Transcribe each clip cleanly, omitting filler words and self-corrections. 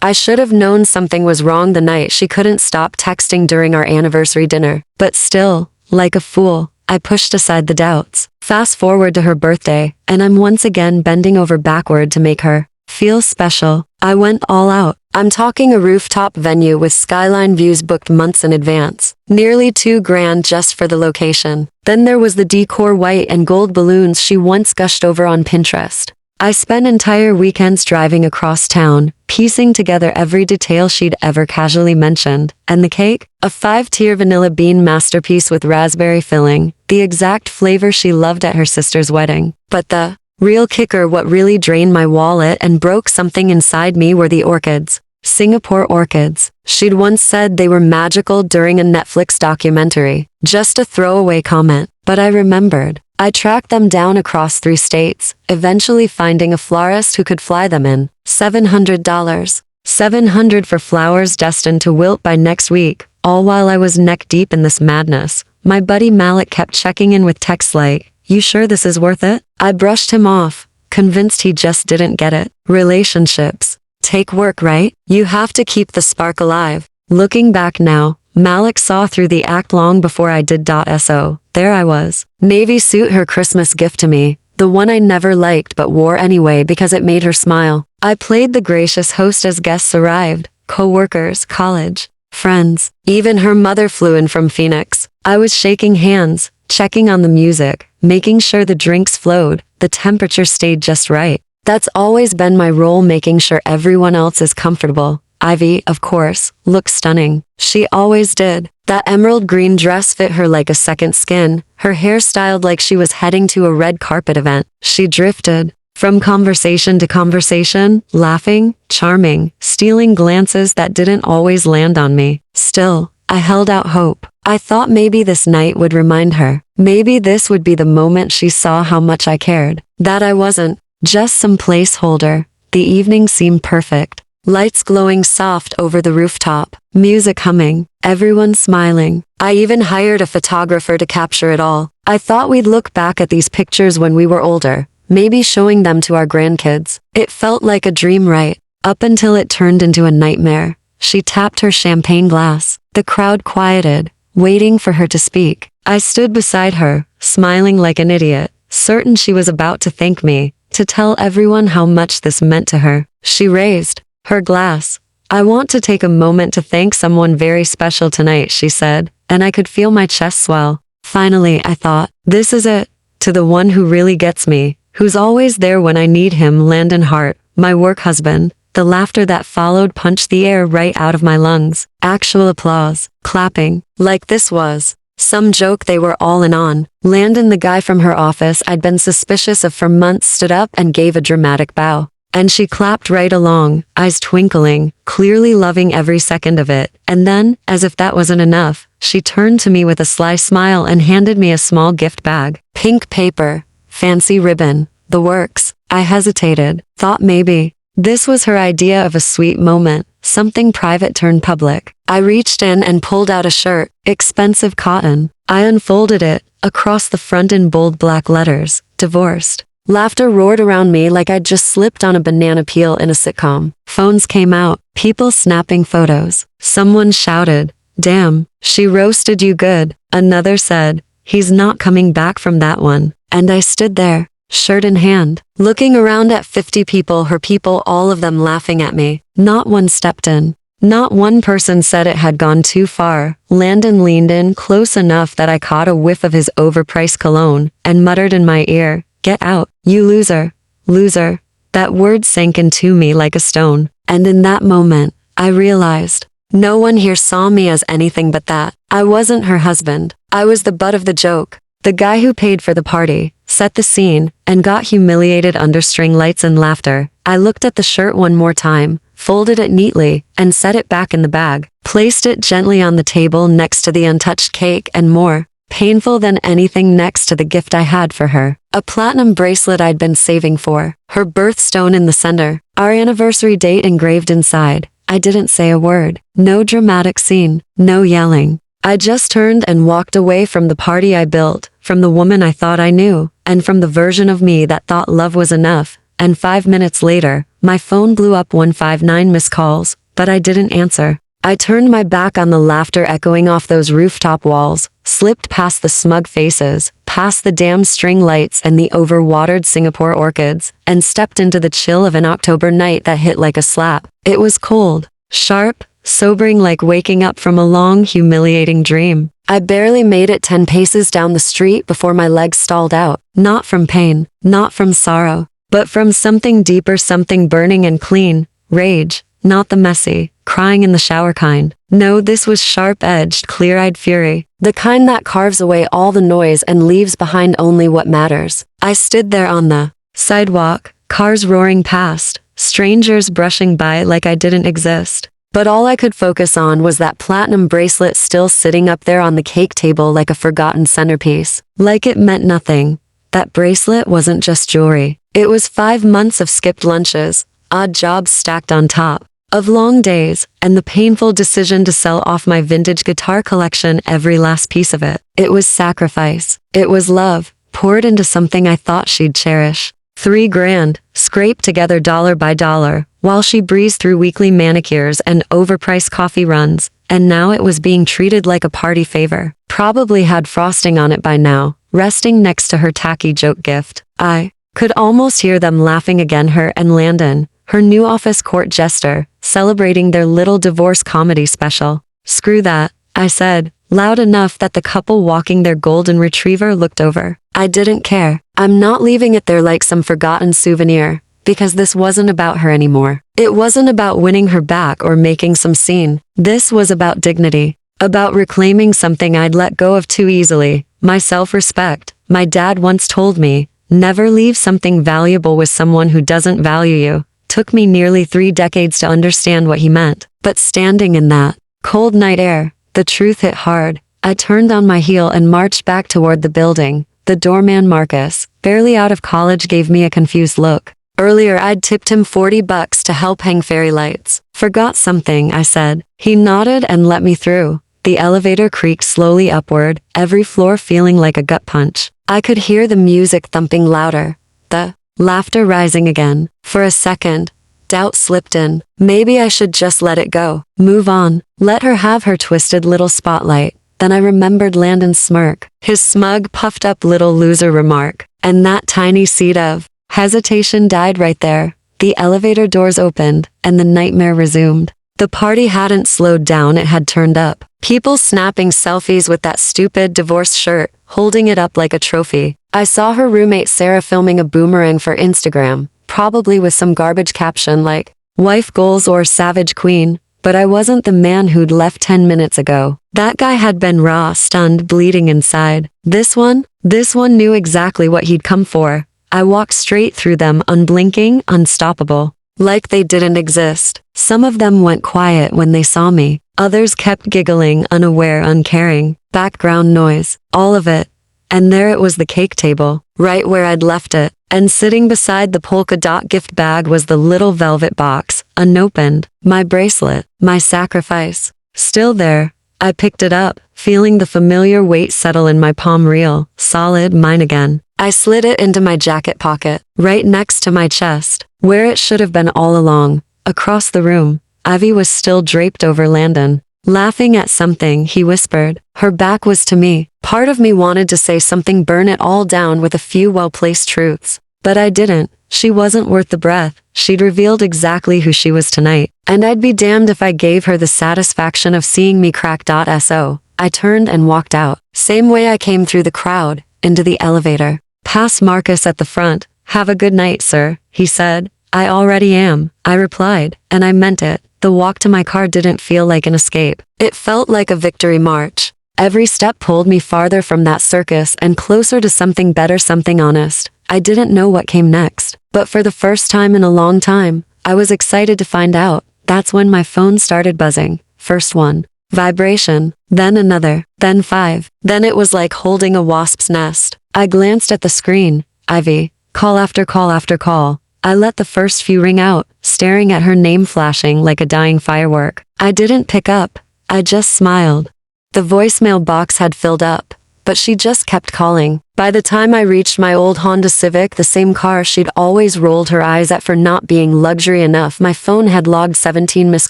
I should have known something was wrong the night she couldn't stop texting during our anniversary dinner. But still, like a fool, I pushed aside the doubts. Fast forward to her birthday, and I'm once again bending over backward to make her feel special. I went all out. I'm talking a rooftop venue with skyline views booked months in advance. Nearly $2,000 just for the location. Then there was the decor, white and gold balloons she once gushed over on Pinterest. I spent entire weekends driving across town, piecing together every detail she'd ever casually mentioned. And the cake? A 5-tier vanilla bean masterpiece with raspberry filling, the exact flavor she loved at her sister's wedding. But the real kicker, what really drained my wallet and broke something inside me, were the orchids. Singapore orchids. She'd once said they were magical during a Netflix documentary. Just a throwaway comment. But I remembered. I tracked them down across 3 states, eventually finding a florist who could fly them in. $700. $700 for flowers destined to wilt by next week. All while I was neck deep in this madness, my buddy Malik kept checking in with texts like, "You sure this is worth it?" I brushed him off, convinced he just didn't get it. Relationships take work, right? You have to keep the spark alive. Looking back now, Malik saw through the act long before I did. So there I was. Navy suit, her Christmas gift to me. The one I never liked but wore anyway because it made her smile. I played the gracious host as guests arrived. Co-workers, college, friends. Even her mother flew in from Phoenix. I was shaking hands, checking on the music, making sure the drinks flowed, the temperature stayed just right. That's always been my role, making sure everyone else is comfortable. Ivy, of course, looked stunning. She always did. That emerald green dress fit her like a second skin, her hair styled like she was heading to a red carpet event. She drifted from conversation to conversation, laughing, charming, stealing glances that didn't always land on me. Still, I held out hope. I thought maybe this night would remind her. Maybe this would be the moment she saw how much I cared. That I wasn't just some placeholder. The evening seemed perfect. Lights glowing soft over the rooftop, music humming, everyone smiling. I even hired a photographer to capture it all. I thought we'd look back at these pictures when we were older, maybe showing them to our grandkids. It felt like a dream, right? Up until it turned into a nightmare. She tapped her champagne glass. The crowd quieted, waiting for her to speak. I stood beside her, smiling like an idiot, certain she was about to thank me, to tell everyone how much this meant to her. She raised her glass. "I want to take a moment to thank someone very special tonight," she said, and I could feel my chest swell. Finally, I thought, this is it. To the one who really gets me, who's always there when I need him, Landon Hart, my work husband. The laughter that followed punched the air right out of my lungs. Actual applause, clapping, like this was some joke they were all in on. Landon, the guy from her office I'd been suspicious of for months, stood up and gave a dramatic bow. And she clapped right along, eyes twinkling, clearly loving every second of it. And then, as if that wasn't enough, she turned to me with a sly smile and handed me a small gift bag. Pink paper, fancy ribbon, the works. I hesitated, thought maybe this was her idea of a sweet moment, something private turned public. I reached in and pulled out a shirt, expensive cotton. I unfolded it, across the front in bold black letters, "Divorced." Laughter roared around me like I'd just slipped on a banana peel in a sitcom. Phones came out, people snapping photos. Someone shouted, "Damn, she roasted you good." Another said, "He's not coming back from that one." And I stood there, shirt in hand, looking around at 50 people, her people, all of them laughing at me. Not one stepped in. Not one person said it had gone too far. Landon leaned in close enough that I caught a whiff of his overpriced cologne and muttered in my ear, "Get out, you loser, loser." That word sank into me like a stone. And in that moment, I realized, no one here saw me as anything but that. I wasn't her husband. I was the butt of the joke. The guy who paid for the party, set the scene, and got humiliated under string lights and laughter. I looked at the shirt one more time, folded it neatly, and set it back in the bag. Placed it gently on the table next to the untouched cake and more painful than anything, next to the gift I had for her. A platinum bracelet I'd been saving for, her birthstone in the center, our anniversary date engraved inside. I didn't say a word. No dramatic scene, no yelling. I just turned and walked away from the party I built, from the woman I thought I knew, and from the version of me that thought love was enough. and 5 minutes later, my phone blew up 159 missed calls, but I didn't answer. I turned my back on the laughter echoing off those rooftop walls, slipped past the smug faces, past the damn string lights and the overwatered Singapore orchids, and stepped into the chill of an October night that hit like a slap. It was cold, sharp, sobering, like waking up from a long, humiliating dream. I barely made it 10 paces down the street before my legs stalled out, not from pain, not from sorrow, but from something deeper, something burning and clean, rage, not the messy, crying in the shower kind. No, this was sharp-edged, clear-eyed fury, the kind that carves away all the noise and leaves behind only what matters. I stood there on the sidewalk, cars roaring past, strangers brushing by like I didn't exist. But all I could focus on was that platinum bracelet still sitting up there on the cake table like a forgotten centerpiece. Like it meant nothing. That bracelet wasn't just jewelry. It was 5 months of skipped lunches, odd jobs stacked on top, of long days, and the painful decision to sell off my vintage guitar collection, every last piece of it. It was sacrifice. It was love, poured into something I thought she'd cherish. $3,000, scraped together dollar by dollar, while she breezed through weekly manicures and overpriced coffee runs, and now it was being treated like a party favor. Probably had frosting on it by now, resting next to her tacky joke gift. I could almost hear them laughing again, her and Landon, her new office court jester, celebrating their little divorce comedy special. Screw that, I said, loud enough that the couple walking their golden retriever looked over. I didn't care. I'm not leaving it there like some forgotten souvenir, because this wasn't about her anymore. It wasn't about winning her back or making some scene. This was about dignity, about reclaiming something I'd let go of too easily, my self-respect. My dad once told me, never leave something valuable with someone who doesn't value you. Took me nearly 3 decades to understand what he meant. But standing in that cold night air, the truth hit hard. I turned on my heel and marched back toward the building. The doorman, Marcus, barely out of college, gave me a confused look. Earlier I'd tipped him $40 to help hang fairy lights. Forgot something, I said. He nodded and let me through. The elevator creaked slowly upward, every floor feeling like a gut punch. I could hear the music thumping louder, the laughter rising again. For a second, doubt slipped in. Maybe I should just let it go. Move on. Let her have her twisted little spotlight. Then I remembered Landon's smirk, his smug, puffed-up little loser remark, and that tiny seed of hesitation died right there. The elevator doors opened, and the nightmare resumed. The party hadn't slowed down, it had turned up. People snapping selfies with that stupid divorce shirt, holding it up like a trophy. I saw her roommate Sarah filming a boomerang for Instagram, probably with some garbage caption like, "Wife goals" or "Savage Queen." But I wasn't the man who'd left 10 minutes ago. That guy had been raw, stunned, bleeding inside. This one knew exactly what he'd come for. I walked straight through them, unblinking, unstoppable. Like they didn't exist. Some of them went quiet when they saw me. Others kept giggling, unaware, uncaring. Background noise. All of it. And there it was, the cake table, right where I'd left it. And sitting beside the polka dot gift bag was the little velvet box, unopened. My bracelet, my sacrifice. Still there. I picked it up, feeling the familiar weight settle in my palm, real, solid, mine again. I slid it into my jacket pocket, right next to my chest, where it should have been all along. Across the room, Ivy was still draped over Landon, laughing at something, he whispered. Her back was to me. Part of me wanted to say something, burn it all down with a few well-placed truths. But I didn't. She wasn't worth the breath. She'd revealed exactly who she was tonight. And I'd be damned if I gave her the satisfaction of seeing me crack. So I turned and walked out. Same way I came, through the crowd, into the elevator. Past Marcus at the front. "Have a good night, sir," he said. "I already am," I replied, and I meant it. The walk to my car didn't feel like an escape. It felt like a victory march. Every step pulled me farther from that circus and closer to something better, something honest. I didn't know what came next, but for the first time in a long time, I was excited to find out. That's when my phone started buzzing. First one. Vibration. Then another. Then 5. Then it was like holding a wasp's nest. I glanced at the screen. Ivy. Call after call after call. I let the first few ring out, staring at her name flashing like a dying firework. I didn't pick up. I just smiled. The voicemail box had filled up. but she just kept calling. By the time I reached my old Honda Civic, the same car she'd always rolled her eyes at for not being luxury enough, my phone had logged 17 missed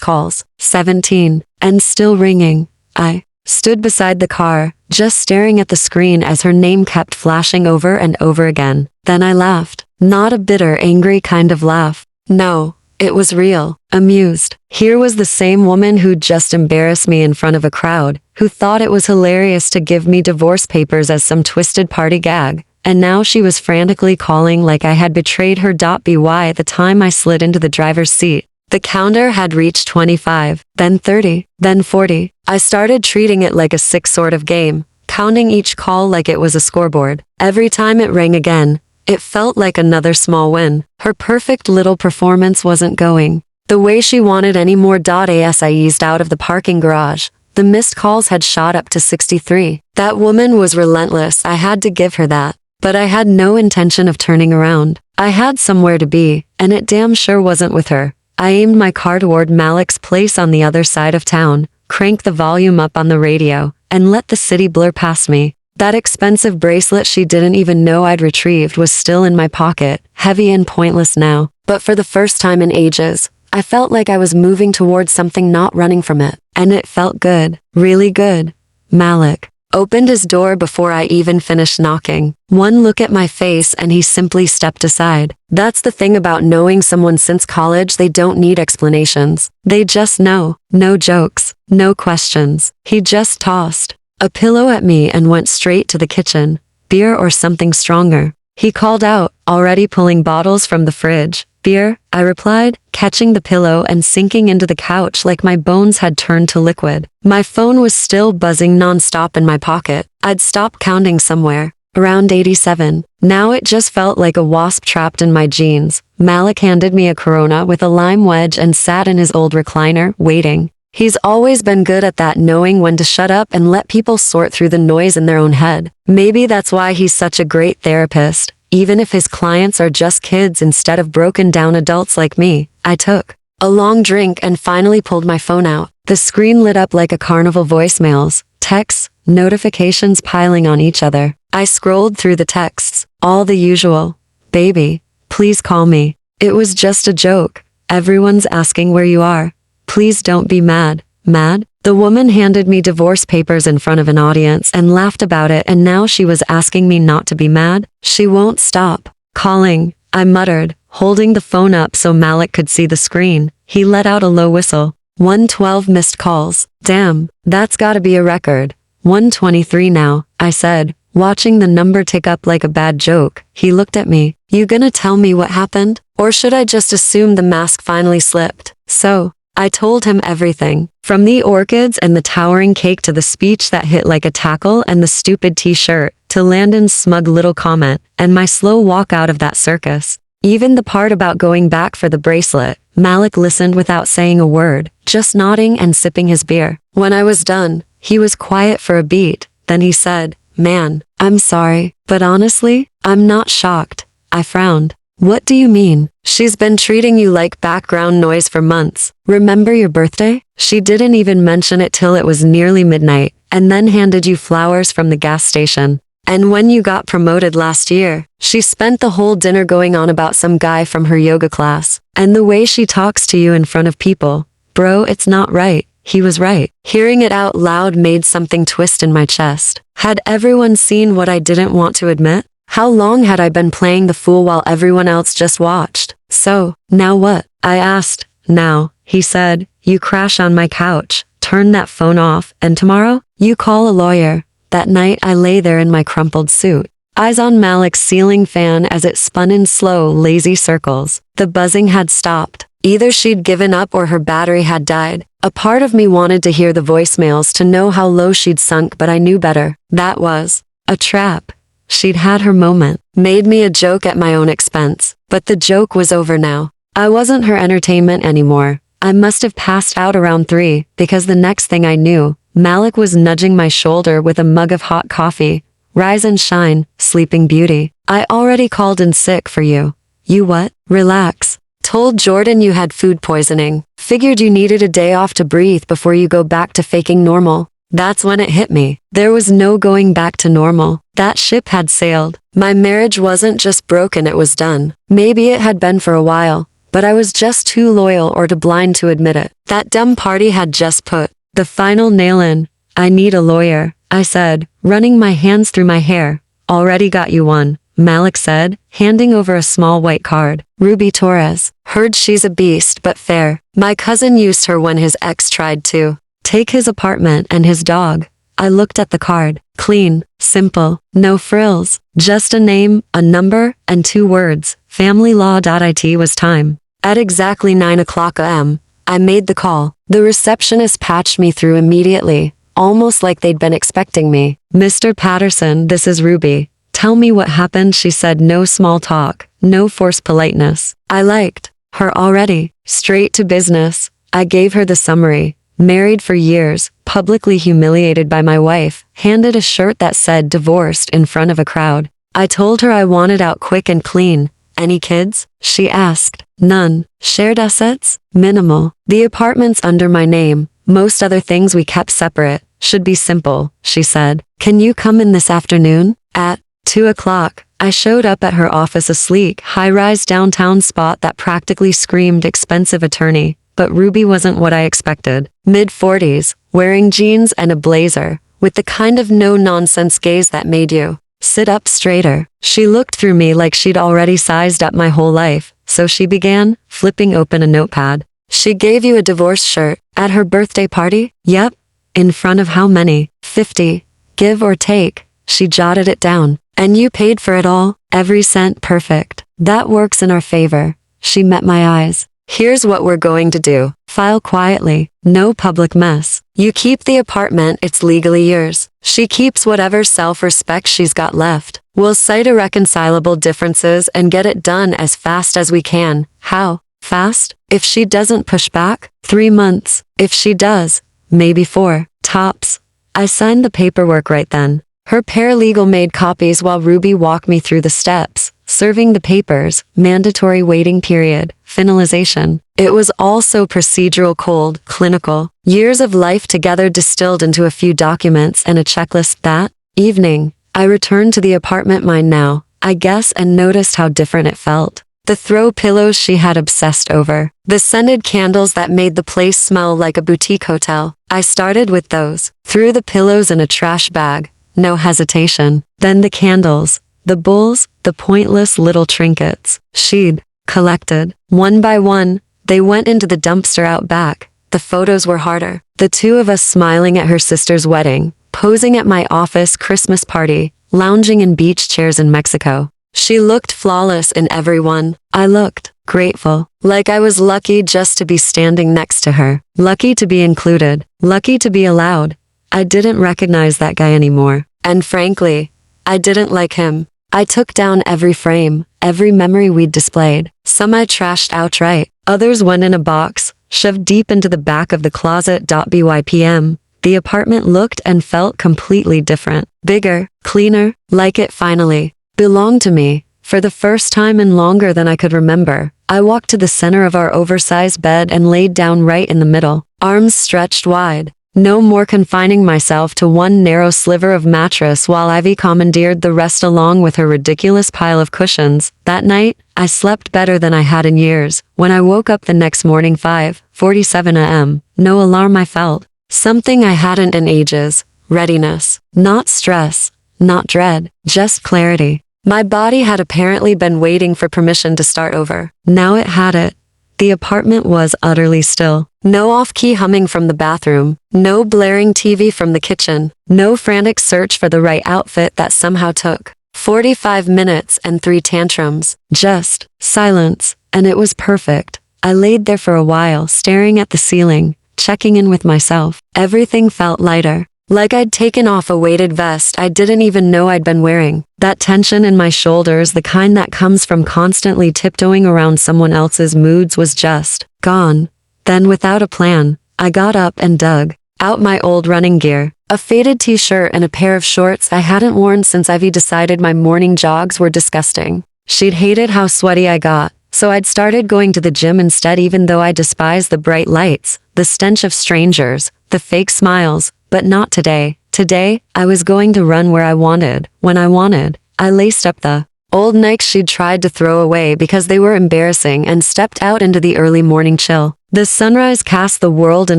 calls. 17. And still ringing. I stood beside the car, just staring at the screen as her name kept flashing over and over again. Then I laughed. Not a bitter, angry kind of laugh. No. It was real, amused. Here was the same woman who'd just embarrassed me in front of a crowd, who thought it was hilarious to give me divorce papers as some twisted party gag, and now she was frantically calling like I had betrayed her. By the time I slid into the driver's seat, the counter had reached 25, then 30, then 40. I started treating it like a sick sort of game, counting each call like it was a scoreboard. Every time it rang again, it felt like another small win. Her perfect little performance wasn't going the way she wanted anymore. As I eased out of the parking garage, the missed calls had shot up to 63. That woman was relentless, I had to give her that. But I had no intention of turning around. I had somewhere to be, and it damn sure wasn't with her. I aimed my car toward Malik's place on the other side of town, cranked the volume up on the radio, and let the city blur past me. That expensive bracelet she didn't even know I'd retrieved was still in my pocket, heavy and pointless now. But for the first time in ages, I felt like I was moving towards something, not running from it. And it felt good. Really good. Malik opened his door before I even finished knocking. One look at my face and he simply stepped aside. That's the thing about knowing someone since college, they don't need explanations. They just know. No jokes. No questions. He just tossed a pillow at me and went straight to the kitchen. Beer or something stronger? He called out, already pulling bottles from the fridge. Beer, I replied, catching the pillow and sinking into the couch like my bones had turned to liquid. My phone was still buzzing nonstop in my pocket. I'd stopped counting somewhere around 87. Now it just felt like a wasp trapped in my jeans. Malik handed me a Corona with a lime wedge and sat in his old recliner, waiting. He's always been good at that, knowing when to shut up and let people sort through the noise in their own head. Maybe that's why he's such a great therapist, even if his clients are just kids instead of broken down adults like me. I took a long drink and finally pulled my phone out. The screen lit up like a carnival. Voicemails, texts, notifications piling on each other. I scrolled through the texts, all the usual. Baby, please call me. It was just a joke. Everyone's asking where you are. Please don't be mad. Mad? The woman handed me divorce papers in front of an audience and laughed about it, and now she was asking me not to be mad? She won't stop calling, I muttered, holding the phone up so Malik could see the screen. He let out a low whistle. 112 missed calls. Damn, that's gotta be a record. 123 now, I said, watching the number tick up like a bad joke. He looked at me. You gonna tell me what happened? Or should I just assume the mask finally slipped? So, I told him everything, from the orchids and the towering cake to the speech that hit like a tackle and the stupid t-shirt, to Landon's smug little comment, and my slow walk out of that circus. Even the part about going back for the bracelet. Malik listened without saying a word, just nodding and sipping his beer. When I was done, he was quiet for a beat, then he said, "Man, I'm sorry, but honestly, I'm not shocked." I frowned. What do you mean? She's been treating you like background noise for months. Remember your birthday? She didn't even mention it till it was nearly midnight, and then handed you flowers from the gas station. And when you got promoted last year, she spent the whole dinner going on about some guy from her yoga class. And the way she talks to you in front of people. Bro, it's not right. He was right. Hearing it out loud made something twist in my chest. Had everyone seen what I didn't want to admit? How long had I been playing the fool while everyone else just watched? So, now what? I asked. Now, he said, you crash on my couch, turn that phone off, and tomorrow, you call a lawyer. That night I lay there in my crumpled suit, eyes on Malik's ceiling fan as it spun in slow, lazy circles. The buzzing had stopped. Either she'd given up or her battery had died. A part of me wanted to hear the voicemails to know how low she'd sunk, but I knew better. That was a trap. She'd had her moment, made me a joke at my own expense. But the joke was over now. I wasn't her entertainment anymore. I must have passed out around 3, because the next thing I knew, Malik was nudging my shoulder with a mug of hot coffee. Rise and shine, sleeping beauty. I already called in sick for you. You what? Relax. Told Jordan you had food poisoning. Figured you needed a day off to breathe before you go back to faking normal. That's when it hit me. There was no going back to normal. That ship had sailed. My marriage wasn't just broken, it was done. Maybe it had been for a while, but I was just too loyal or too blind to admit it. That dumb party had just put the final nail in. I need a lawyer, I said, running my hands through my hair. Already got you one, Malik said, handing over a small white card. Ruby Torres. Heard she's a beast but fair. My cousin used her when his ex tried to take his apartment and his dog. I looked at the card. Clean, simple, no frills. Just a name, a number, and 2 words. FamilyLaw.it was time. At exactly 9 o'clock am, I made the call. The receptionist patched me through immediately, almost like they'd been expecting me. Mr. Patterson, this is Ruby. Tell me what happened, she said. No small talk, no forced politeness. I liked her already. Straight to business. I gave her the summary. Married for years, publicly humiliated by my wife, handed a shirt that said divorced in front of a crowd. I told her I wanted out quick and clean. Any kids? She asked. None. Shared assets? Minimal. The apartment's under my name. Most other things we kept separate. Should be simple, she said. Can you come in this afternoon? At 2 o'clock, I showed up at her office, a sleek, high-rise downtown spot that practically screamed expensive attorney. But Ruby wasn't what I expected. Mid-40s, wearing jeans and a blazer, with the kind of no-nonsense gaze that made you sit up straighter. She looked through me like she'd already sized up my whole life, so she began, flipping open a notepad. She gave you a divorce shirt at her birthday party? Yep. In front of how many? 50. Give or take. She jotted it down. And you paid for it all? Every cent. Perfect. That works in our favor. She met my eyes. Here's what we're going to do. File quietly. No public mess. You keep the apartment, it's legally yours. She keeps whatever self-respect she's got left. We'll cite irreconcilable differences and get it done as fast as we can. How? Fast? If she doesn't push back? 3 months. If she does, maybe 4. Tops. I signed the paperwork right then. Her paralegal made copies while Ruby walked me through the steps. Serving the papers, mandatory waiting period, finalization. It was all so procedural, cold, clinical. Years of life together distilled into a few documents and a checklist. That evening, I returned to the apartment, mine now, I guess, and noticed how different it felt. The throw pillows she had obsessed over. The scented candles that made the place smell like a boutique hotel. I started with those. Threw the pillows in a trash bag. No hesitation. Then the candles. The bowls, the pointless little trinkets she'd collected. One by one, they went into the dumpster out back. The photos were harder. The 2 of us smiling at her sister's wedding, posing at my office Christmas party, lounging in beach chairs in Mexico. She looked flawless in every one. I looked grateful, like I was lucky just to be standing next to her. Lucky to be included. Lucky to be allowed. I didn't recognize that guy anymore. And frankly, I didn't like him. I took down every frame, every memory we'd displayed. Some I trashed outright. Others went in a box, shoved deep into the back of the closet. Bypm. The apartment looked and felt completely different. Bigger, cleaner, like it finally belonged to me. For the first time in longer than I could remember, I walked to the center of our oversized bed and laid down right in the middle, arms stretched wide. No more confining myself to one narrow sliver of mattress while Ivy commandeered the rest along with her ridiculous pile of cushions. That night, I slept better than I had in years. When I woke up the next morning 5:47 am, no alarm I felt. Something I hadn't in ages. Readiness. Not stress. Not dread. Just clarity. My body had apparently been waiting for permission to start over. Now it had it. The apartment was utterly still. No off-key humming from the bathroom. No blaring TV from the kitchen. No frantic search for the right outfit that somehow took 45 minutes and 3 tantrums. Just silence. And it was perfect. I laid there for a while, staring at the ceiling, checking in with myself. Everything felt lighter. Like I'd taken off a weighted vest I didn't even know I'd been wearing. That tension in my shoulders, the kind that comes from constantly tiptoeing around someone else's moods, was just gone. Then, without a plan, I got up and dug out my old running gear. A faded t-shirt and a pair of shorts I hadn't worn since Ivy decided my morning jogs were disgusting. She'd hated how sweaty I got, so I'd started going to the gym instead, even though I despised the bright lights, the stench of strangers, the fake smiles. But not today. Today, I was going to run where I wanted, when I wanted. I laced up the old Nikes she'd tried to throw away because they were embarrassing and stepped out into the early morning chill. The sunrise cast the world in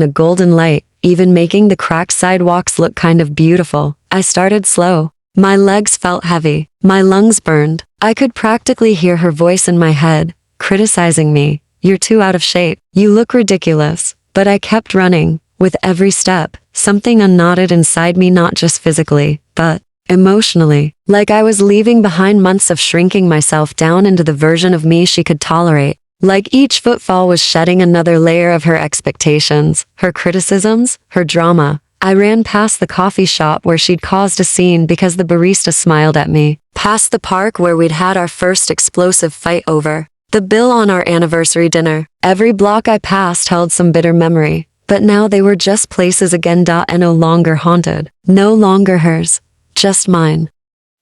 a golden light, even making the cracked sidewalks look kind of beautiful. I started slow. My legs felt heavy. My lungs burned. I could practically hear her voice in my head, criticizing me. You're too out of shape. You look ridiculous. But I kept running. With every step, something unknotted inside me, not just physically, but emotionally. Like I was leaving behind months of shrinking myself down into the version of me she could tolerate. Like each footfall was shedding another layer of her expectations, her criticisms, her drama. I ran past the coffee shop where she'd caused a scene because the barista smiled at me. Past the park where we'd had our first explosive fight over the bill on our anniversary dinner. Every block I passed held some bitter memory. But now they were just places again. And no longer haunted. No longer hers. Just mine.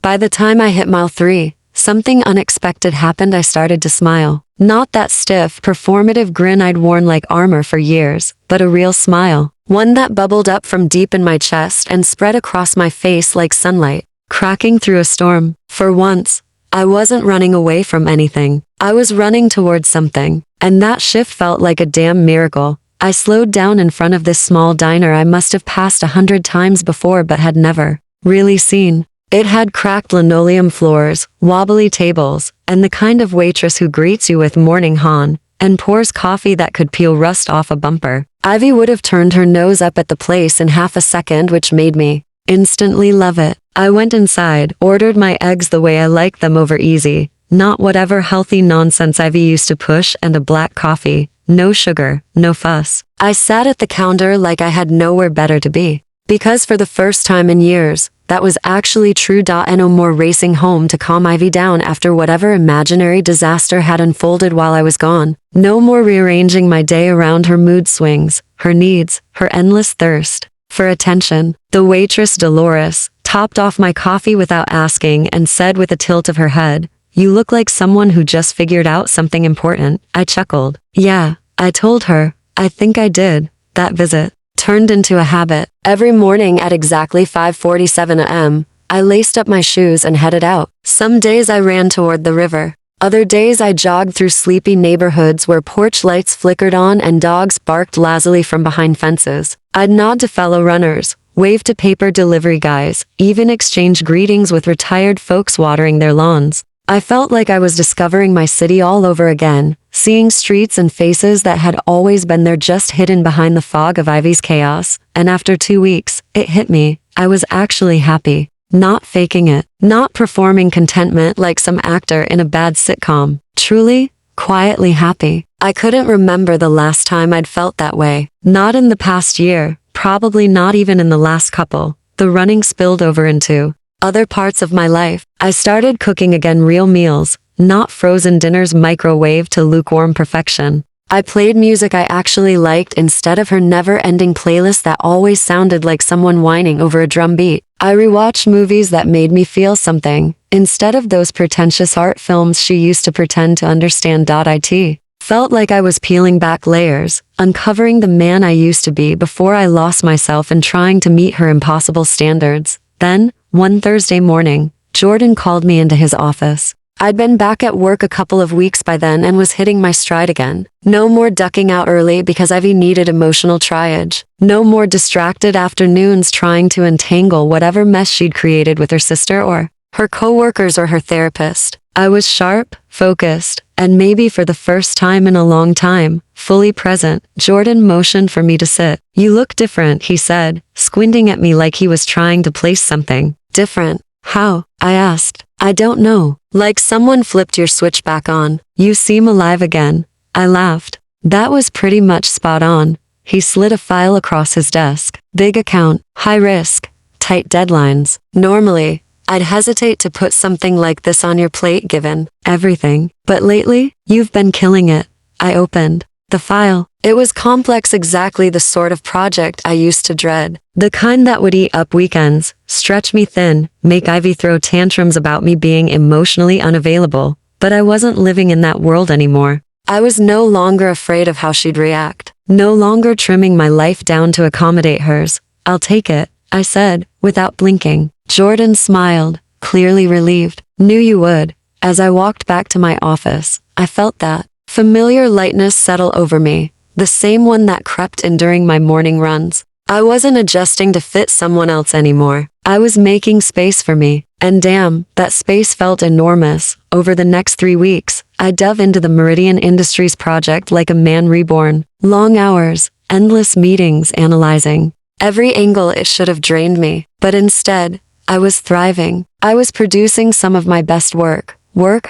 By the time I hit mile 3, something unexpected happened. I started to smile. Not that stiff, performative grin I'd worn like armor for years, but a real smile. One that bubbled up from deep in my chest and spread across my face like sunlight, cracking through a storm. For once, I wasn't running away from anything. I was running towards something. And that shift felt like a damn miracle. I slowed down in front of this small diner I must have passed 100 times before but had never really seen. It had cracked linoleum floors, wobbly tables, and the kind of waitress who greets you with morning hon and pours coffee that could peel rust off a bumper. Ivy would have turned her nose up at the place in half a second, which made me instantly love it. I went inside, ordered my eggs the way I like them over easy, not whatever healthy nonsense Ivy used to push, and a black coffee. No sugar, no fuss. I sat at the counter like I had nowhere better to be. Because for the first time in years, that was actually true. No more racing home to calm Ivy down after whatever imaginary disaster had unfolded while I was gone. No more rearranging my day around her mood swings, her needs, her endless thirst for attention. The waitress Dolores topped off my coffee without asking and said with a tilt of her head, "You look like someone who just figured out something important." I chuckled. Yeah, I told her. I think I did. That visit turned into a habit. Every morning at exactly 5:47 a.m., I laced up my shoes and headed out. Some days I ran toward the river. Other days I jogged through sleepy neighborhoods where porch lights flickered on and dogs barked lazily from behind fences. I'd nod to fellow runners, wave to paper delivery guys, even exchange greetings with retired folks watering their lawns. I felt like I was discovering my city all over again, seeing streets and faces that had always been there just hidden behind the fog of Ivy's chaos. And after 2 weeks, it hit me. I was actually happy. Not faking it. Not performing contentment like some actor in a bad sitcom. Truly, quietly happy. I couldn't remember the last time I'd felt that way. Not in the past year. Probably not even in the last couple. The running spilled over into other parts of my life. I started cooking again, real meals, not frozen dinners microwaved to lukewarm perfection. I played music I actually liked instead of her never-ending playlist that always sounded like someone whining over a drum beat. I rewatched movies that made me feel something, instead of those pretentious art films she used to pretend to understand. It felt like I was peeling back layers, uncovering the man I used to be before I lost myself in trying to meet her impossible standards. Then, one Thursday morning, Jordan called me into his office. I'd been back at work a couple of weeks by then and was hitting my stride again. No more ducking out early because Ivy needed emotional triage. No more distracted afternoons trying to untangle whatever mess she'd created with her sister or her coworkers or her therapist. I was sharp, focused, and maybe for the first time in a long time, fully present. Jordan motioned for me to sit. "You look different," he said, squinting at me like he was trying to place something. "Different? How?" I asked. "I don't know. Like someone flipped your switch back on. You seem alive again." I laughed. That was pretty much spot on. He slid a file across his desk. "Big account, high risk, tight deadlines. Normally, I'd hesitate to put something like this on your plate given everything. But lately, you've been killing it." I opened the file. It was complex, exactly the sort of project I used to dread. The kind that would eat up weekends, stretch me thin, make Ivy throw tantrums about me being emotionally unavailable. But I wasn't living in that world anymore. I was no longer afraid of how she'd react. No longer trimming my life down to accommodate hers. I'll take it, I said, without blinking. Jordan smiled, clearly relieved. Knew you would. As I walked back to my office, I felt that familiar lightness settle over me, the same one that crept in during my morning runs. I wasn't adjusting to fit someone else anymore. I was making space for me, and damn, that space felt enormous. Over the next 3 weeks, I dove into the Meridian Industries project like a man reborn. Long hours, endless meetings analyzing every angle. It should have drained me, but instead, I was thriving. I was producing some of my best work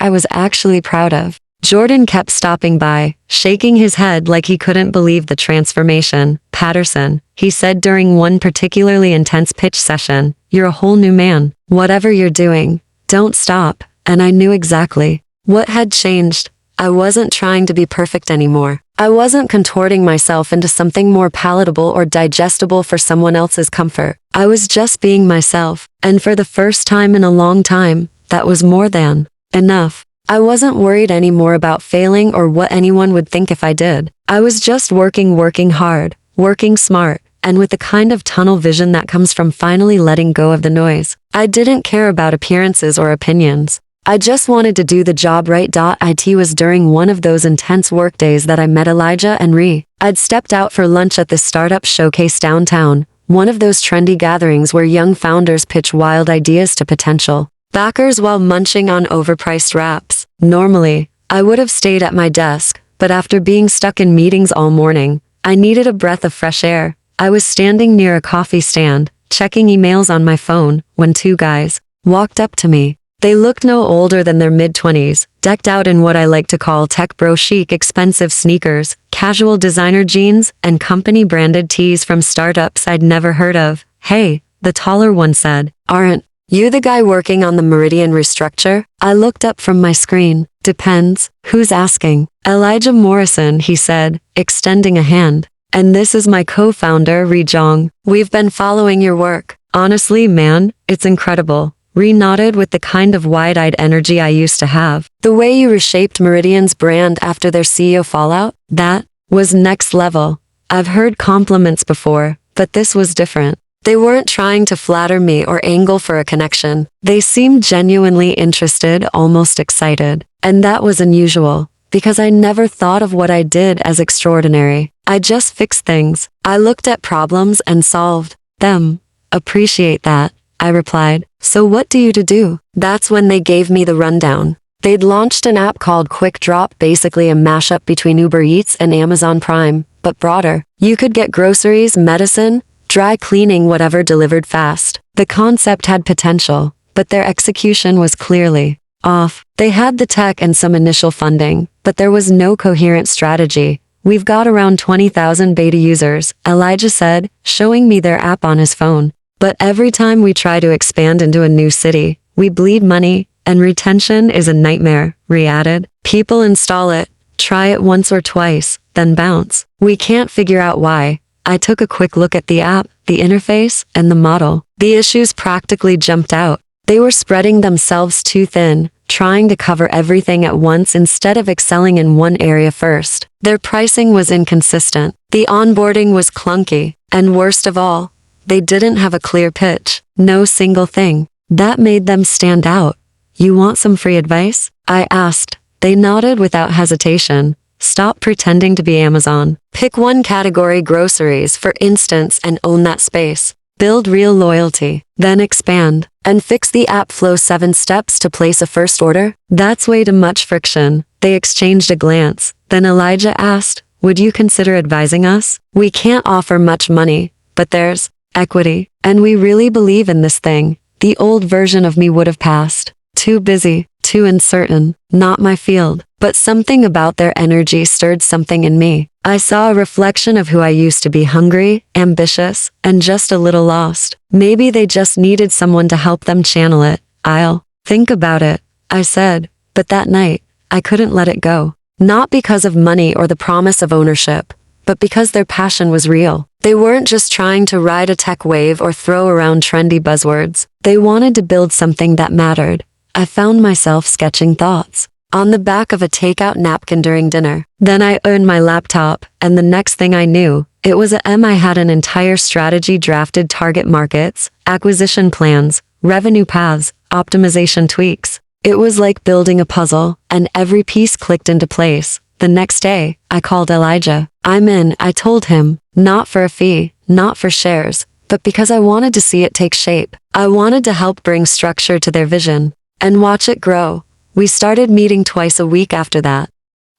I was actually proud of. Jordan kept stopping by, shaking his head like he couldn't believe the transformation. Patterson, he said during one particularly intense pitch session, you're a whole new man. Whatever you're doing, don't stop. And I knew exactly what had changed. I wasn't trying to be perfect anymore. I wasn't contorting myself into something more palatable or digestible for someone else's comfort. I was just being myself, and for the first time in a long time, that was more than enough. I wasn't worried anymore about failing or what anyone would think if I did. I was just working hard, working smart, and with the kind of tunnel vision that comes from finally letting go of the noise. I didn't care about appearances or opinions. I just wanted to do the job right. It was during one of those intense work days that I met Elijah and Ree. I'd stepped out for lunch at this startup showcase downtown, one of those trendy gatherings where young founders pitch wild ideas to potential backers while munching on overpriced wraps. Normally, I would have stayed at my desk, but after being stuck in meetings all morning, I needed a breath of fresh air. I was standing near a coffee stand, checking emails on my phone, when 2 guys walked up to me. They looked no older than their mid-20s, decked out in what I like to call tech bro chic, expensive sneakers, casual designer jeans, and company-branded tees from startups I'd never heard of. Hey, the taller one said, aren't you the guy working on the Meridian restructure? I looked up from my screen. Depends. Who's asking? Elijah Morrison, he said, extending a hand. And this is my co-founder, Ree Jong. We've been following your work. Honestly, man, it's incredible. Ree nodded with the kind of wide-eyed energy I used to have. The way you reshaped Meridian's brand after their CEO fallout, that was next level. I've heard compliments before, but this was different. They weren't trying to flatter me or angle for a connection. They seemed genuinely interested, almost excited. And that was unusual, because I never thought of what I did as extraordinary. I just fixed things. I looked at problems and solved them. Appreciate that, I replied. So what do you do? That's when they gave me the rundown. They'd launched an app called Quick Drop, basically a mashup between Uber Eats and Amazon Prime, but broader. You could get groceries, medicine, dry cleaning, whatever delivered fast. The concept had potential, but their execution was clearly off. They had the tech and some initial funding, but there was no coherent strategy. We've got around 20,000 beta users, Elijah said, showing me their app on his phone. But every time we try to expand into a new city, we bleed money, and retention is a nightmare, Ree added. People install it, try it once or twice, then bounce. We can't figure out why. I took a quick look at the app, the interface, and the model. The issues practically jumped out. They were spreading themselves too thin, trying to cover everything at once instead of excelling in one area first. Their pricing was inconsistent. The onboarding was clunky. And worst of all, they didn't have a clear pitch. No single thing. That made them stand out. You want some free advice? I asked. They nodded without hesitation. Stop pretending to be Amazon. Pick one category, groceries, for instance, and own that space. Build real loyalty. Then expand. And fix the app flow. 7 steps to place a first order? That's way too much friction. They exchanged a glance. Then Elijah asked, would you consider advising us? We can't offer much money, but there's equity. And we really believe in this thing. The old version of me would have passed. Too busy, too uncertain, not my field. But something about their energy stirred something in me. I saw a reflection of who I used to be: hungry, ambitious, and just a little lost. Maybe they just needed someone to help them channel it. I'll think about it, I said. But that night, I couldn't let it go. Not because of money or the promise of ownership, but because their passion was real. They weren't just trying to ride a tech wave or throw around trendy buzzwords. They wanted to build something that mattered. I found myself sketching thoughts on the back of a takeout napkin during dinner. Then I opened my laptop, and the next thing I knew, It was a I had an entire strategy drafted: target markets, acquisition plans, revenue paths, optimization tweaks. It was like building a puzzle, and every piece clicked into place. The next day, I called Elijah. "I'm in," I told him, not for a fee, not for shares, but because I wanted to see it take shape. I wanted to help bring structure to their vision and watch it grow. We started meeting twice a week after that.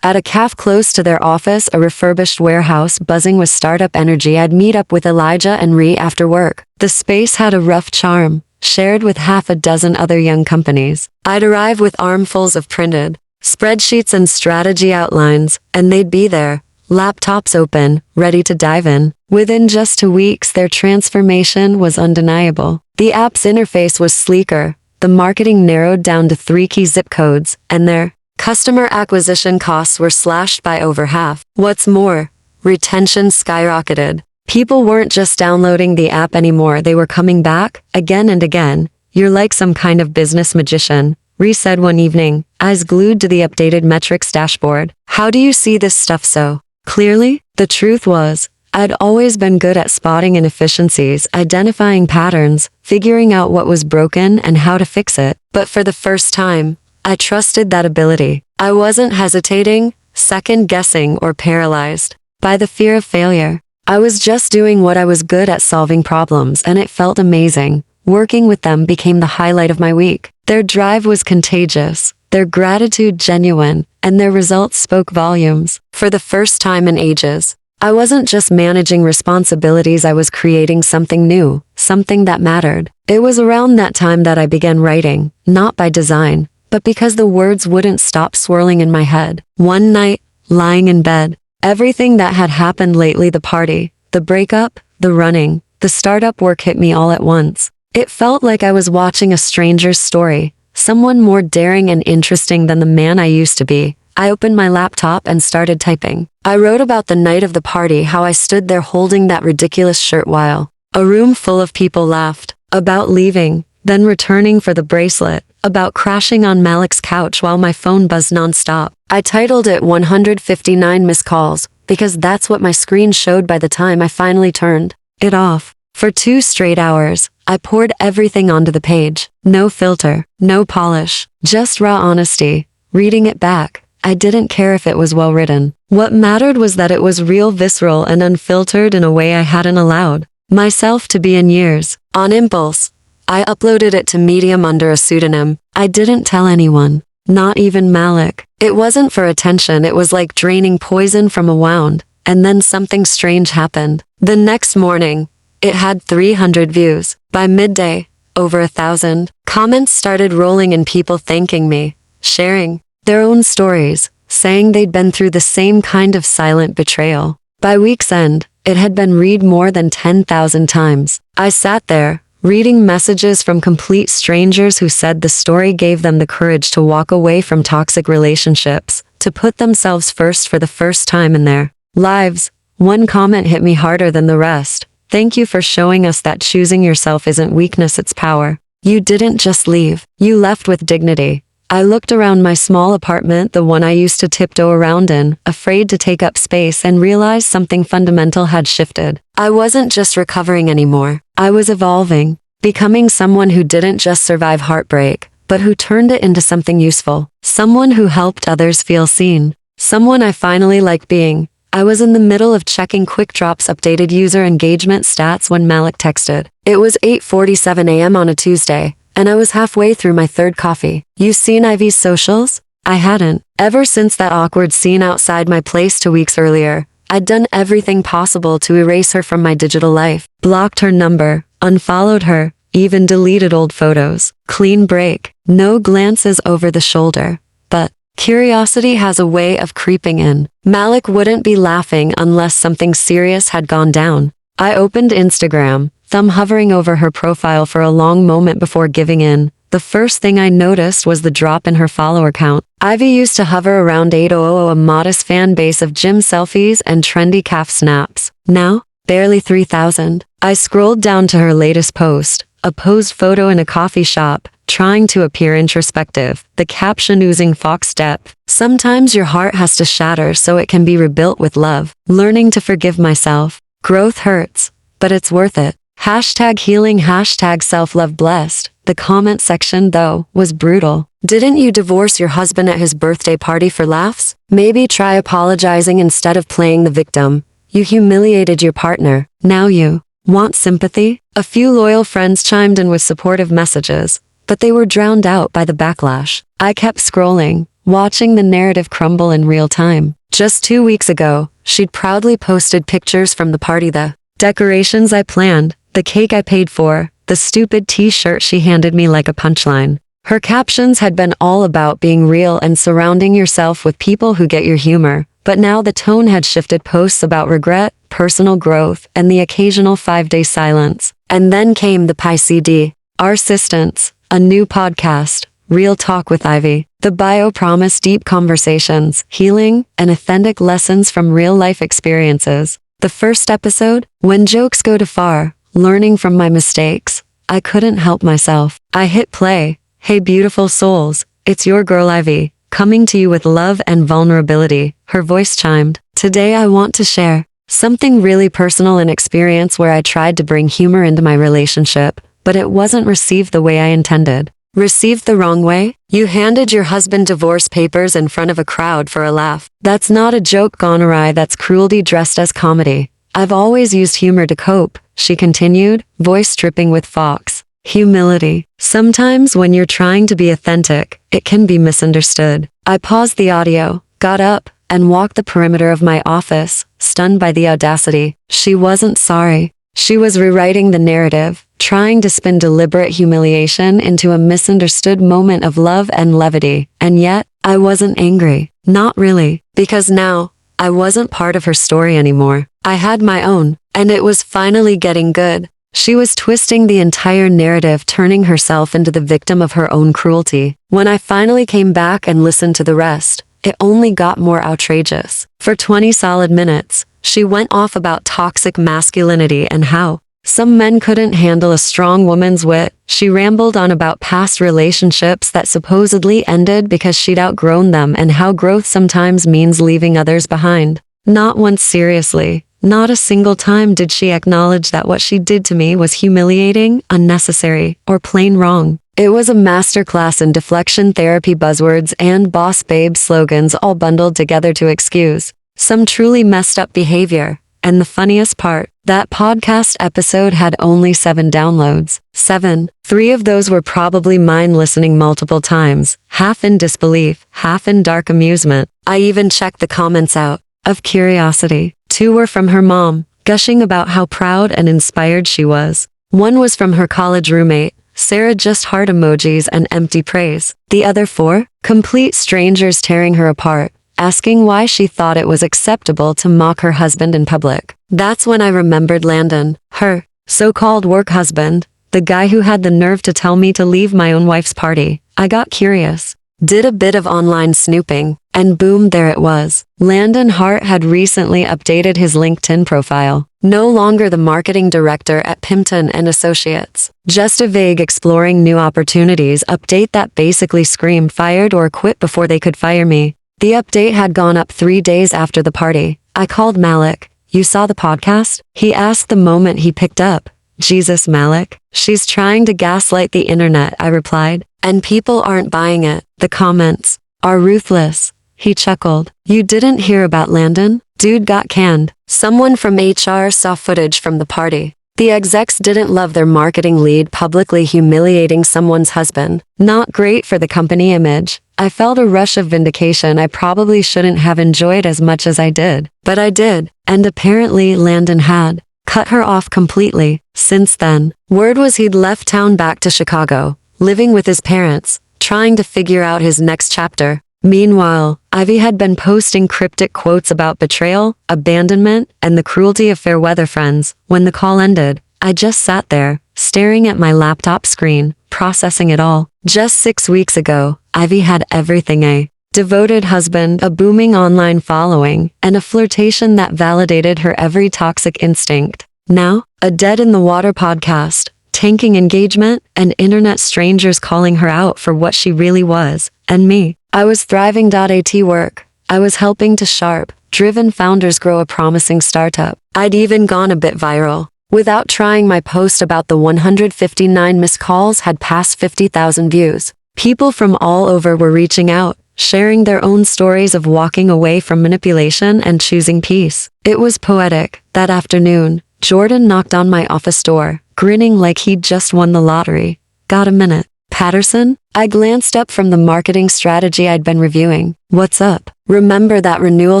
At a cafe close to their office, a refurbished warehouse buzzing with startup energy, I'd meet up with Elijah and Ree after work. The space had a rough charm, shared with half a dozen other young companies. I'd arrive with armfuls of printed spreadsheets and strategy outlines, and they'd be there, laptops open, ready to dive in. Within just 2 weeks, their transformation was undeniable. The app's interface was sleeker, the marketing narrowed down to 3 key zip codes, and their customer acquisition costs were slashed by over half. What's more, retention skyrocketed. People weren't just downloading the app anymore, they were coming back, again and again. "You're like some kind of business magician," Ree said one evening, eyes glued to the updated metrics dashboard. "How do you see this stuff so clearly?" The truth was, I'd always been good at spotting inefficiencies, identifying patterns, figuring out what was broken and how to fix it. But for the first time, I trusted that ability. I wasn't hesitating, second-guessing, or paralyzed by the fear of failure. I was just doing what I was good at: solving problems, and it felt amazing. Working with them became the highlight of my week. Their drive was contagious, their gratitude genuine, and their results spoke volumes. For the first time in ages, I wasn't just managing responsibilities, I was creating something new, something that mattered. It was around that time that I began writing, not by design, but because the words wouldn't stop swirling in my head. One night, lying in bed, everything that had happened lately, the party, the breakup, the running, the startup work, hit me all at once. It felt like I was watching a stranger's story, someone more daring and interesting than the man I used to be. I opened my laptop and started typing. I wrote about the night of the party, how I stood there holding that ridiculous shirt while a room full of people laughed, about leaving, then returning for the bracelet, about crashing on Malik's couch while my phone buzzed nonstop. I titled it 159 Missed Calls, because that's what my screen showed by the time I finally turned it off. For 2 straight hours, I poured everything onto the page. No filter, no polish, just raw honesty. Reading it back, I didn't care if it was well written. What mattered was that it was real, visceral, and unfiltered in a way I hadn't allowed myself to be in years. On impulse, I uploaded it to Medium under a pseudonym. I didn't tell anyone, not even Malik. It wasn't for attention, it was like draining poison from a wound. And then something strange happened. The next morning, it had 300 views. By midday, over 1,000. Comments started rolling and people thanking me, sharing their own stories, saying they'd been through the same kind of silent betrayal. By week's end, it had been read more than 10,000 times. I sat there, reading messages from complete strangers who said the story gave them the courage to walk away from toxic relationships, to put themselves first for the first time in their lives. One comment hit me harder than the rest. "Thank you for showing us that choosing yourself isn't weakness, it's power. You didn't just leave, you left with dignity." I looked around my small apartment, the one I used to tiptoe around in, afraid to take up space, and realized something fundamental had shifted. I wasn't just recovering anymore. I was evolving, becoming someone who didn't just survive heartbreak, but who turned it into something useful. Someone who helped others feel seen. Someone I finally liked being. I was in the middle of checking QuickDrop's updated user engagement stats when Malik texted. It was 8:47 a.m. on a Tuesday, and I was halfway through my 3rd coffee. "You seen Ivy's socials?" I hadn't. Ever since that awkward scene outside my place 2 weeks earlier, I'd done everything possible to erase her from my digital life. Blocked her number, unfollowed her, even deleted old photos. Clean break. No glances over the shoulder. But curiosity has a way of creeping in. Malik wouldn't be laughing unless something serious had gone down. I opened Instagram, thumb hovering over her profile for a long moment before giving in. The first thing I noticed was the drop in her follower count. Ivy used to hover around 800, a modest fan base of gym selfies and trendy calf snaps. Now, barely 3,000. I scrolled down to her latest post, a posed photo in a coffee shop, trying to appear introspective, the caption oozing fox depth. "Sometimes your heart has to shatter so it can be rebuilt with love. Learning to forgive myself." Growth hurts, but it's worth it. Hashtag healing, hashtag self-love blessed. The comment section, though, was brutal. Didn't you divorce your husband at his birthday party for laughs? Maybe try apologizing instead of playing the victim. You humiliated your partner. Now you want sympathy? A few loyal friends chimed in with supportive messages, but they were drowned out by the backlash. I kept scrolling, watching the narrative crumble in real time. Just 2 weeks ago, she'd proudly posted pictures from the party, the decorations I planned, the cake I paid for, the stupid t-shirt she handed me like a punchline. Her captions had been all about being real and surrounding yourself with people who get your humor, but now the tone had shifted. Posts about regret, personal growth, and the occasional 5-day silence. And then came the PICD, Our Assistants, a new podcast, Real Talk with Ivy. The bio promised deep conversations, healing, and authentic lessons from real-life experiences. The first episode, When Jokes Go Too Far, Learning from My Mistakes. I couldn't help myself. I hit play. Hey beautiful souls, it's your girl Ivy, coming to you with love and vulnerability. Her voice chimed. Today I want to share something really personal, an experience where I tried to bring humor into my relationship, but it wasn't received the way I intended. Received the wrong way? You handed your husband divorce papers in front of a crowd for a laugh. That's not a joke gone awry, that's cruelty dressed as comedy. I've always used humor to cope, she continued, voice dripping with fox. Humility. Sometimes when you're trying to be authentic, it can be misunderstood. I paused the audio, got up, and walked the perimeter of my office, stunned by the audacity. She wasn't sorry. She was rewriting the narrative, trying to spin deliberate humiliation into a misunderstood moment of love and levity. And yet, I wasn't angry. Not really. Because now, I wasn't part of her story anymore. I had my own, and it was finally getting good. She was twisting the entire narrative, turning herself into the victim of her own cruelty. When I finally came back and listened to the rest, it only got more outrageous. For 20 solid minutes, she went off about toxic masculinity and how some men couldn't handle a strong woman's wit. She rambled on about past relationships that supposedly ended because she'd outgrown them and how growth sometimes means leaving others behind. Not once seriously, not a single time did she acknowledge that what she did to me was humiliating, unnecessary, or plain wrong. It was a masterclass in deflection therapy, buzzwords, and boss babe slogans all bundled together to excuse some truly messed up behavior. And the funniest part, that podcast episode had only 7 downloads. 7. 3 of those were probably mine listening multiple times, half in disbelief, half in dark amusement. I even checked the comments out of curiosity. 2 were from her mom, gushing about how proud and inspired she was. 1 was from her college roommate, Sarah, just heart emojis and empty praise. The other 4, complete strangers tearing her apart, asking why she thought it was acceptable to mock her husband in public. That's when I remembered Landon, her so-called work husband, the guy who had the nerve to tell me to leave my own wife's party. I got curious, did a bit of online snooping, and boom, there it was. Landon Hart had recently updated his LinkedIn profile. No longer the marketing director at Pimpton and Associates. Just a vague exploring new opportunities update that basically screamed fired or quit before they could fire me. The update had gone up 3 days after the party. I called Malik. You saw the podcast? He asked the moment he picked up. Jesus, Malik. She's trying to gaslight the internet, I replied. And people aren't buying it. The comments are ruthless. He chuckled. You didn't hear about Landon? Dude got canned. Someone from HR saw footage from the party. The execs didn't love their marketing lead publicly humiliating someone's husband. Not great for the company image. I felt a rush of vindication I probably shouldn't have enjoyed as much as I did. But I did. And apparently Landon had cut her off completely. Since then, word was he'd left town back to Chicago, living with his parents, trying to figure out his next chapter. Meanwhile, Ivy had been posting cryptic quotes about betrayal, abandonment, and the cruelty of fair weather friends. When the call ended, I just sat there, staring at my laptop screen, processing it all. Just 6 weeks ago, Ivy had everything: a devoted husband, a booming online following, and a flirtation that validated her every toxic instinct. Now, a dead-in-the-water podcast, tanking engagement, and internet strangers calling her out for what she really was. And me, I was thriving. At work, I was helping to sharp, driven founders grow a promising startup. I'd even gone a bit viral. Without trying, my post about the 159 missed calls had passed 50,000 views. People from all over were reaching out, sharing their own stories of walking away from manipulation and choosing peace. It was poetic. That afternoon, Jordan knocked on my office door, grinning like he'd just won the lottery. "Got a minute, Patterson?" I glanced up from the marketing strategy I'd been reviewing. "What's up?" "Remember that renewal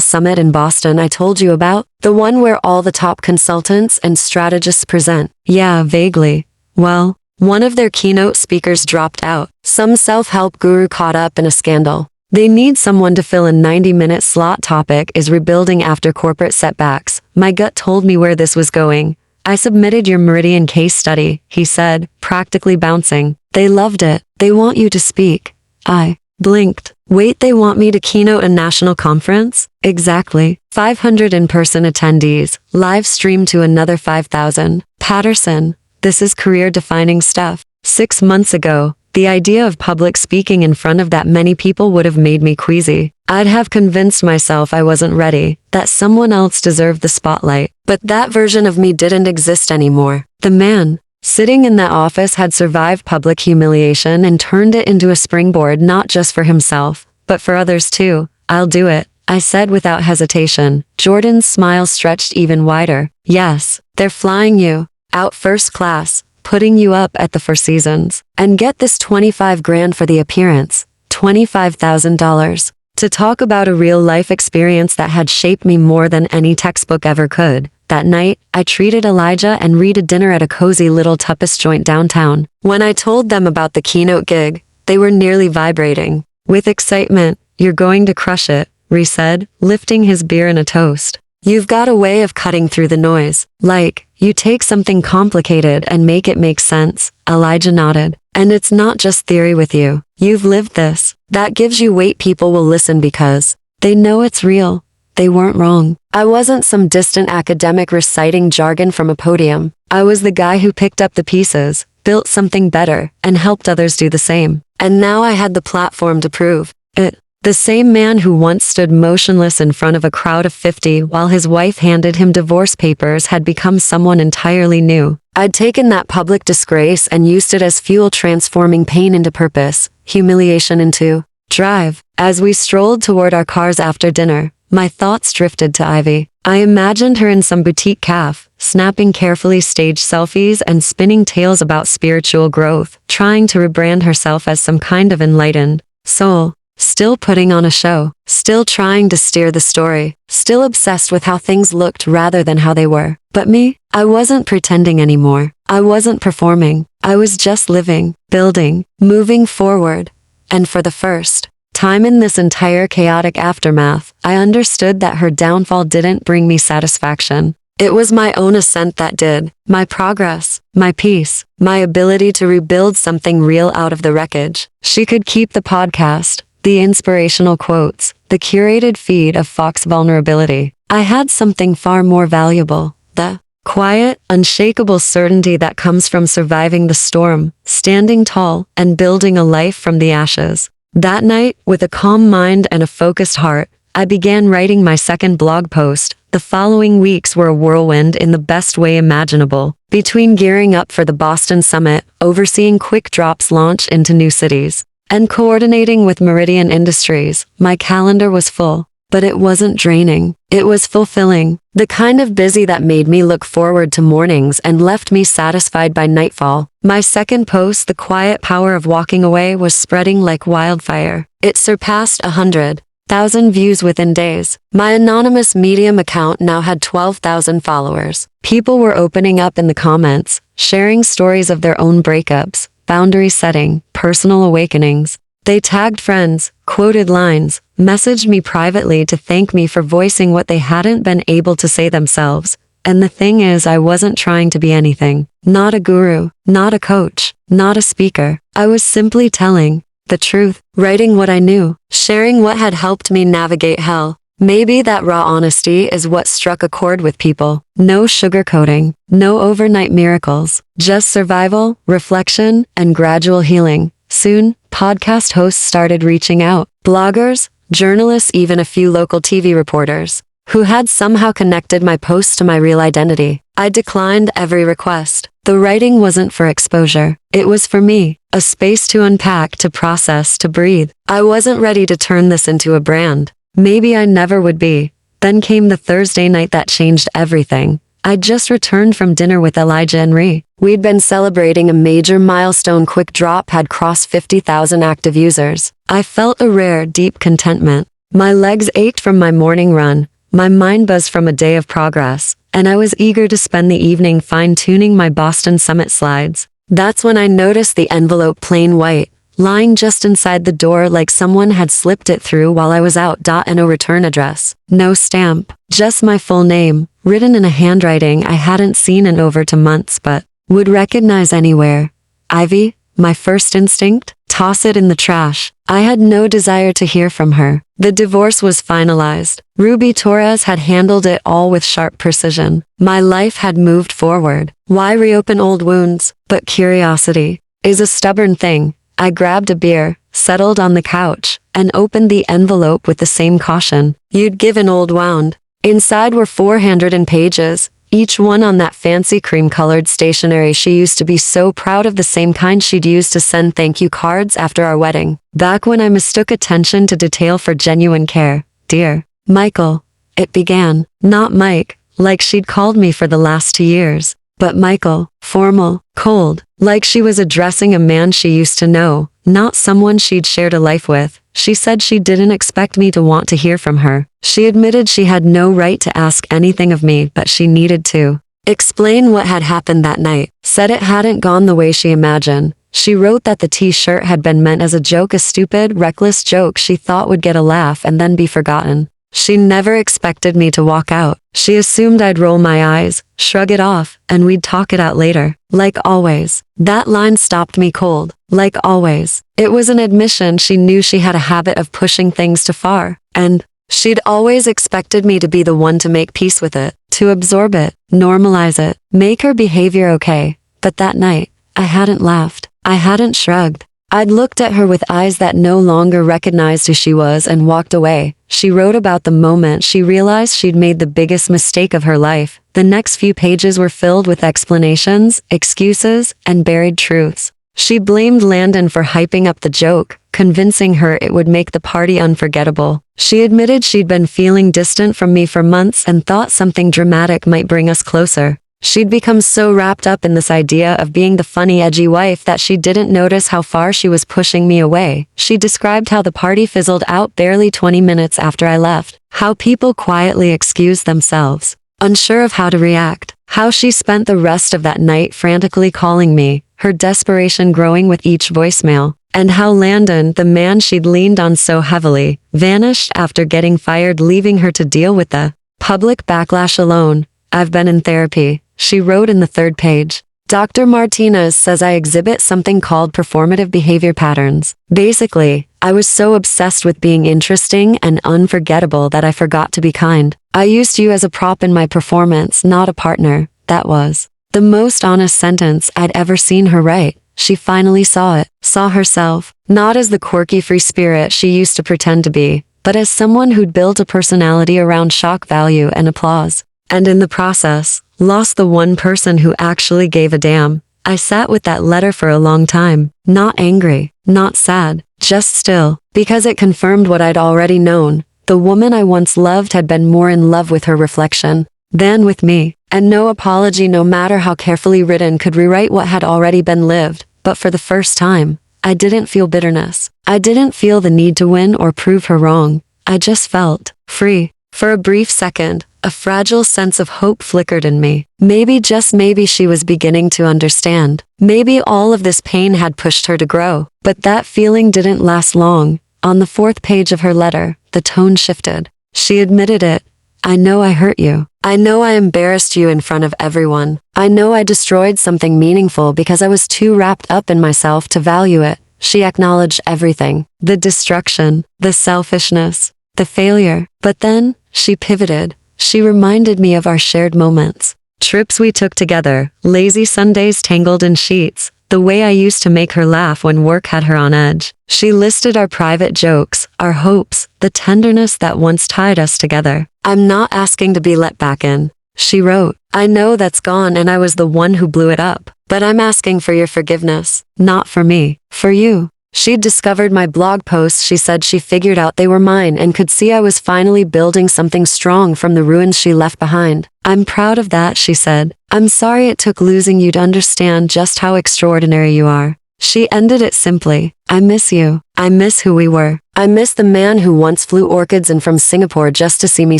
summit in Boston I told you about? The one where all the top consultants and strategists present?" "Yeah, vaguely." "Well, one of their keynote speakers dropped out. Some self-help guru caught up in a scandal. They need someone to fill a 90-minute slot. Topic is rebuilding after corporate setbacks." My gut told me where this was going. "I submitted your Meridian case study," he said, practically bouncing. "They loved it. They want you to speak." I blinked. "Wait, they want me to keynote a national conference?" "Exactly. 500 in-person attendees, live streamed to another 5,000. Patterson, this is career-defining stuff. 6 months ago, the idea of public speaking in front of that many people would have made me queasy. I'd have convinced myself I wasn't ready, that someone else deserved the spotlight. But that version of me didn't exist anymore. The man sitting in that office had survived public humiliation and turned it into a springboard not just for himself, but for others too. "I'll do it," I said without hesitation. Jordan's smile stretched even wider. "Yes, they're flying you out first class, putting you up at the Four Seasons. And get this, 25 grand for the appearance. $25,000. To talk about a real-life experience that had shaped me more than any textbook ever could. That night, I treated Elijah and Reed to dinner at a cozy little tapas joint downtown. When I told them about the keynote gig, they were nearly vibrating with excitement. "You're going to crush it," Reed said, lifting his beer in a toast. "You've got a way of cutting through the noise. Like, you take something complicated and make it make sense." Elijah nodded. "And it's not just theory with you. You've lived this. That gives you weight. People will listen because they know it's real." They weren't wrong. I wasn't some distant academic reciting jargon from a podium. I was the guy who picked up the pieces, built something better, and helped others do the same. And now I had the platform to prove it. The same man who once stood motionless in front of a crowd of 50 while his wife handed him divorce papers had become someone entirely new. I'd taken that public disgrace and used it as fuel, transforming pain into purpose, humiliation into drive. As we strolled toward our cars after dinner, my thoughts drifted to Ivy. I imagined her in some boutique cafe, snapping carefully staged selfies and spinning tales about spiritual growth, trying to rebrand herself as some kind of enlightened soul. Still putting on a show, still trying to steer the story, still obsessed with how things looked rather than how they were. But me, I wasn't pretending anymore. I wasn't performing. I was just living, building, moving forward. And for the first time in this entire chaotic aftermath, I understood that her downfall didn't bring me satisfaction. It was my own ascent that did. My progress, my peace, my ability to rebuild something real out of the wreckage. She could keep the podcast, the inspirational quotes, the curated feed of Fox vulnerability. I had something far more valuable. The quiet, unshakable certainty that comes from surviving the storm, standing tall, and building a life from the ashes. That night, with a calm mind and a focused heart, I began writing my second blog post. The following weeks were a whirlwind in the best way imaginable. Between gearing up for the Boston Summit, overseeing Quick Drop's launch into new cities, and coordinating with Meridian Industries, my calendar was full. But it wasn't draining. It was fulfilling. The kind of busy that made me look forward to mornings and left me satisfied by nightfall. My second post, The Quiet Power of Walking Away, was spreading like wildfire. It surpassed 100,000 views within days. My anonymous Medium account now had 12,000 followers. People were opening up in the comments, sharing stories of their own breakups, boundary setting, personal awakenings. They tagged friends, quoted lines, messaged me privately to thank me for voicing what they hadn't been able to say themselves. And the thing is, I wasn't trying to be anything. Not a guru, not a coach, not a speaker. I was simply telling the truth, writing what I knew, sharing what had helped me navigate hell. Maybe that raw honesty is what struck a chord with people. No sugarcoating, no overnight miracles, just survival, reflection, and gradual healing. Soon, podcast hosts started reaching out. Bloggers, journalists, even a few local TV reporters. who had somehow connected my post to my real identity. I declined every request. The writing wasn't for exposure. It was for me, a space to unpack, to process, to breathe. I wasn't ready to turn this into a brand. Maybe I never would be. Then came the Thursday night that changed everything. I'd just returned from dinner with Elijah and Ree. We'd been celebrating a major milestone. Quick Drop had crossed 50,000 active users. I felt a rare, deep contentment. My legs ached from my morning run. My mind buzzed from a day of progress, and I was eager to spend the evening fine-tuning my Boston Summit slides. That's when I noticed the envelope, plain white, lying just inside the door, like someone had slipped it through while I was out. And no return address. No stamp. Just my full name, written in a handwriting I hadn't seen in over 2 months but would recognize anywhere. Ivy, my first instinct? Toss it in the trash. I had no desire to hear from her. The divorce was finalized. Ruby Torres had handled it all with sharp precision. My life had moved forward. Why reopen old wounds? But curiosity is a stubborn thing. I grabbed a beer, settled on the couch, and opened the envelope with the same caution you'd give an old wound. Inside were 400 pages, each one on that fancy cream-colored stationery she used to be so proud of, the same kind she'd used to send thank you cards after our wedding. Back when I mistook attention to detail for genuine care. Dear Michael, it began. Not Mike, like she'd called me for the last 2 years, but Michael, formal, cold, like she was addressing a man she used to know, not someone she'd shared a life with. She said she didn't expect me to want to hear from her. She admitted she had no right to ask anything of me, but she needed to explain what had happened that night. Said it hadn't gone the way she imagined. She wrote that the t-shirt had been meant as a joke, a stupid, reckless joke she thought would get a laugh and then be forgotten. She never expected me to walk out. She assumed I'd roll my eyes, shrug it off, and we'd talk it out later. Like always. That line stopped me cold. Like always. It was an admission she knew she had a habit of pushing things too far. And she'd always expected me to be the one to make peace with it, to absorb it, normalize it, make her behavior okay. But that night, I hadn't laughed. I hadn't shrugged. I'd looked at her with eyes that no longer recognized who she was and walked away. She wrote about the moment she realized she'd made the biggest mistake of her life. The next few pages were filled with explanations, excuses, and buried truths. She blamed Landon for hyping up the joke, convincing her it would make the party unforgettable. She admitted she'd been feeling distant from me for months and thought something dramatic might bring us closer. She'd become so wrapped up in this idea of being the funny, edgy wife that she didn't notice how far she was pushing me away. She described how the party fizzled out barely 20 minutes after I left, how people quietly excused themselves, unsure of how to react, how she spent the rest of that night frantically calling me, her desperation growing with each voicemail, and how Landon, the man she'd leaned on so heavily, vanished after getting fired, leaving her to deal with the public backlash alone. I've been in therapy, she wrote in the 3rd page. Dr. Martinez says I exhibit something called performative behavior patterns. Basically, I was so obsessed with being interesting and unforgettable that I forgot to be kind. I used you as a prop in my performance, not a partner. That was the most honest sentence I'd ever seen her write. She finally saw it, saw herself, not as the quirky free spirit she used to pretend to be, but as someone who'd built a personality around shock value and applause. And in the process, lost the one person who actually gave a damn. I sat with that letter for a long time, not angry, not sad, just still, because it confirmed what I'd already known. The woman I once loved had been more in love with her reflection than with me, and no apology, no matter how carefully written, could rewrite what had already been lived. But for the first time, I didn't feel bitterness. I didn't feel the need to win or prove her wrong. I just felt free. For a brief second, a fragile sense of hope flickered in me. Maybe, just maybe, she was beginning to understand. Maybe all of this pain had pushed her to grow. But that feeling didn't last long. On the 4th page of her letter, the tone shifted. She admitted it. I know I hurt you. I know I embarrassed you in front of everyone. I know I destroyed something meaningful because I was too wrapped up in myself to value it. She acknowledged everything. The destruction, the selfishness, the failure. But then, she pivoted. She reminded me of our shared moments. Trips we took together, lazy Sundays tangled in sheets, the way I used to make her laugh when work had her on edge. She listed our private jokes, our hopes, the tenderness that once tied us together. "I'm not asking to be let back in," she wrote. "I know that's gone and I was the one who blew it up. But I'm asking for your forgiveness. Not for me. For you." She'd discovered my blog posts. She said she figured out they were mine and could see I was finally building something strong from the ruins she left behind. "I'm proud of that," she said. "I'm sorry it took losing you to understand just how extraordinary you are." She ended it simply. "I miss you. I miss who we were. I miss the man who once flew orchids in from Singapore just to see me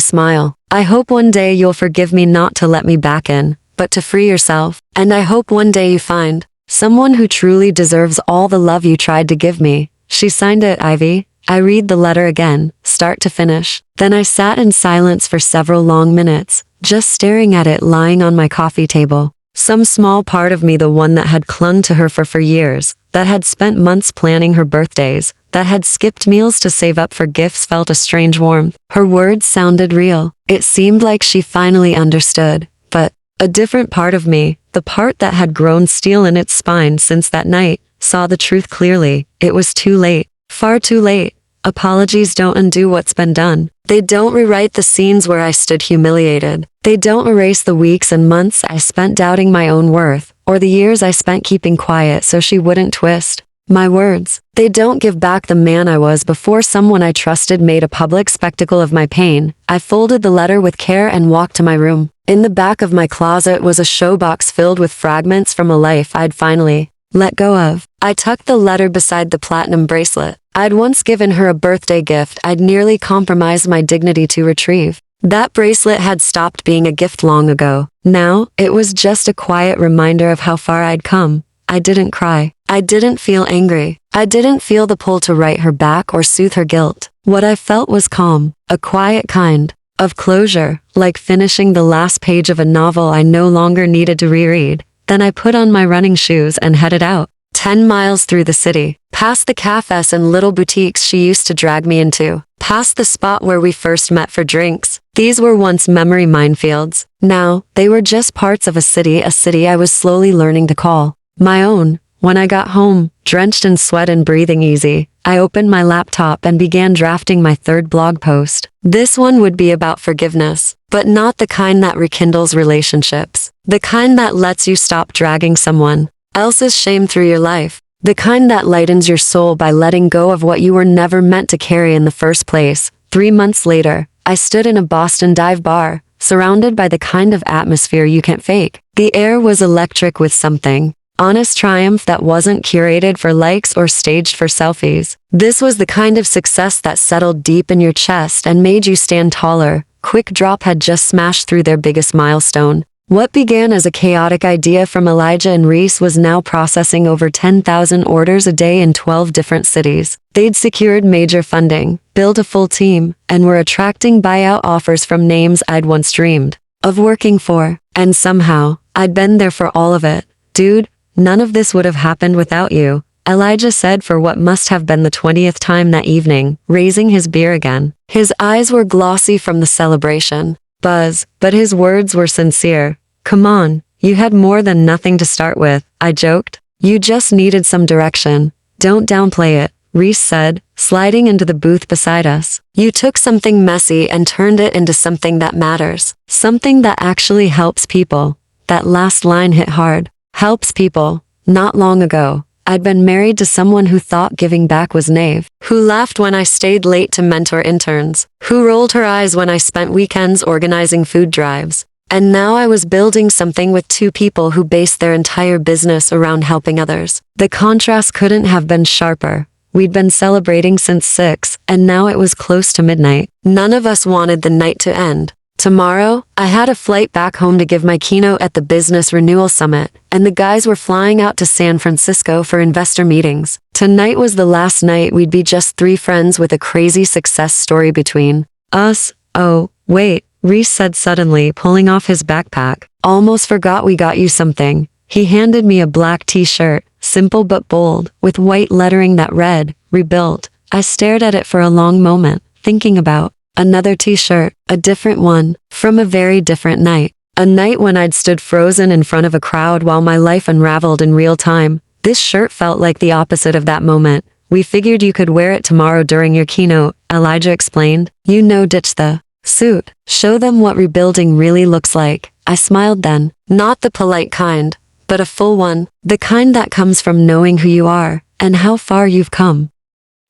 smile. I hope one day you'll forgive me not to let me back in, but to free yourself. And I hope one day you find someone who truly deserves all the love you tried to give me." She signed it Ivy. I read the letter again, start to finish. Then I sat in silence for several long minutes, just staring at it lying on my coffee table. Some small part of me, the one that had clung to her for years, that had spent months planning her birthdays, that had skipped meals to save up for gifts, felt a strange warmth. Her words sounded real. It seemed like she finally understood. But a different part of me, the part that had grown steel in its spine since that night, saw the truth clearly. It was too late. Far too late. Apologies don't undo what's been done. They don't rewrite the scenes where I stood humiliated. They don't erase the weeks and months I spent doubting my own worth, or the years I spent keeping quiet so she wouldn't twist my words. They don't give back the man I was before someone I trusted made a public spectacle of my pain. I folded the letter with care and walked to my room. In the back of my closet was a showbox filled with fragments from a life I'd finally let go of. I tucked the letter beside the platinum bracelet I'd once given her, a birthday gift I'd nearly compromised my dignity to retrieve. That bracelet had stopped being a gift long ago. Now, it was just a quiet reminder of how far I'd come. I didn't cry. I didn't feel angry. I didn't feel the pull to write her back or soothe her guilt. What I felt was calm, a quiet kind of closure, like finishing the last page of a novel I no longer needed to reread. Then I put on my running shoes and headed out. 10 miles through the city, past the cafes and little boutiques she used to drag me into, past the spot where we first met for drinks. These were once memory minefields. Now, they were just parts of a city I was slowly learning to call my own. When I got home, drenched in sweat and breathing easy, I opened my laptop and began drafting my third blog post. This one would be about forgiveness, but not the kind that rekindles relationships. The kind that lets you stop dragging someone else's shame through your life. The kind that lightens your soul by letting go of what you were never meant to carry in the first place. 3 months later, I stood in a Boston dive bar, surrounded by the kind of atmosphere you can't fake. The air was electric with something honest triumph that wasn't curated for likes or staged for selfies. This was the kind of success that settled deep in your chest and made you stand taller. Quick Drop had just smashed through their biggest milestone. What began as a chaotic idea from Elijah and Reese was now processing over 10,000 orders a day in 12 different cities. They'd secured major funding, built a full team, and were attracting buyout offers from names I'd once dreamed of working for. And somehow, I'd been there for all of it. "Dude, none of this would have happened without you," Elijah said for what must have been the 20th time that evening, raising his beer again. His eyes were glossy from the celebration. Buzz, but his words were sincere. "Come on, you had more than nothing to start with," I joked. "You just needed some direction. Don't downplay it," Reese said, sliding into the booth beside us. "You took something messy and turned it into something that matters. Something that actually helps people." That last line hit hard. Helps people. Not long ago, I'd been married to someone who thought giving back was naive, who laughed when I stayed late to mentor interns, who rolled her eyes when I spent weekends organizing food drives. And now I was building something with two people who based their entire business around helping others. The contrast couldn't have been sharper. We'd been celebrating since 6, and now it was close to midnight. None of us wanted the night to end. Tomorrow, I had a flight back home to give my keynote at the Business Renewal Summit, and the guys were flying out to San Francisco for investor meetings. Tonight was the last night we'd be just 3 friends with a crazy success story between us. "Oh, wait," Reese said suddenly, pulling off his backpack. "Almost forgot we got you something." He handed me a black t-shirt, simple but bold, with white lettering that read, "Rebuilt." I stared at it for a long moment, thinking about another t-shirt, a different one, from a very different night. A night when I'd stood frozen in front of a crowd while my life unraveled in real time. This shirt felt like the opposite of that moment. We figured you could wear it tomorrow during your keynote, Elijah explained. You know, ditch the suit. Show them what rebuilding really looks like. I smiled then. Not the polite kind, but a full one. The kind that comes from knowing who you are and how far you've come.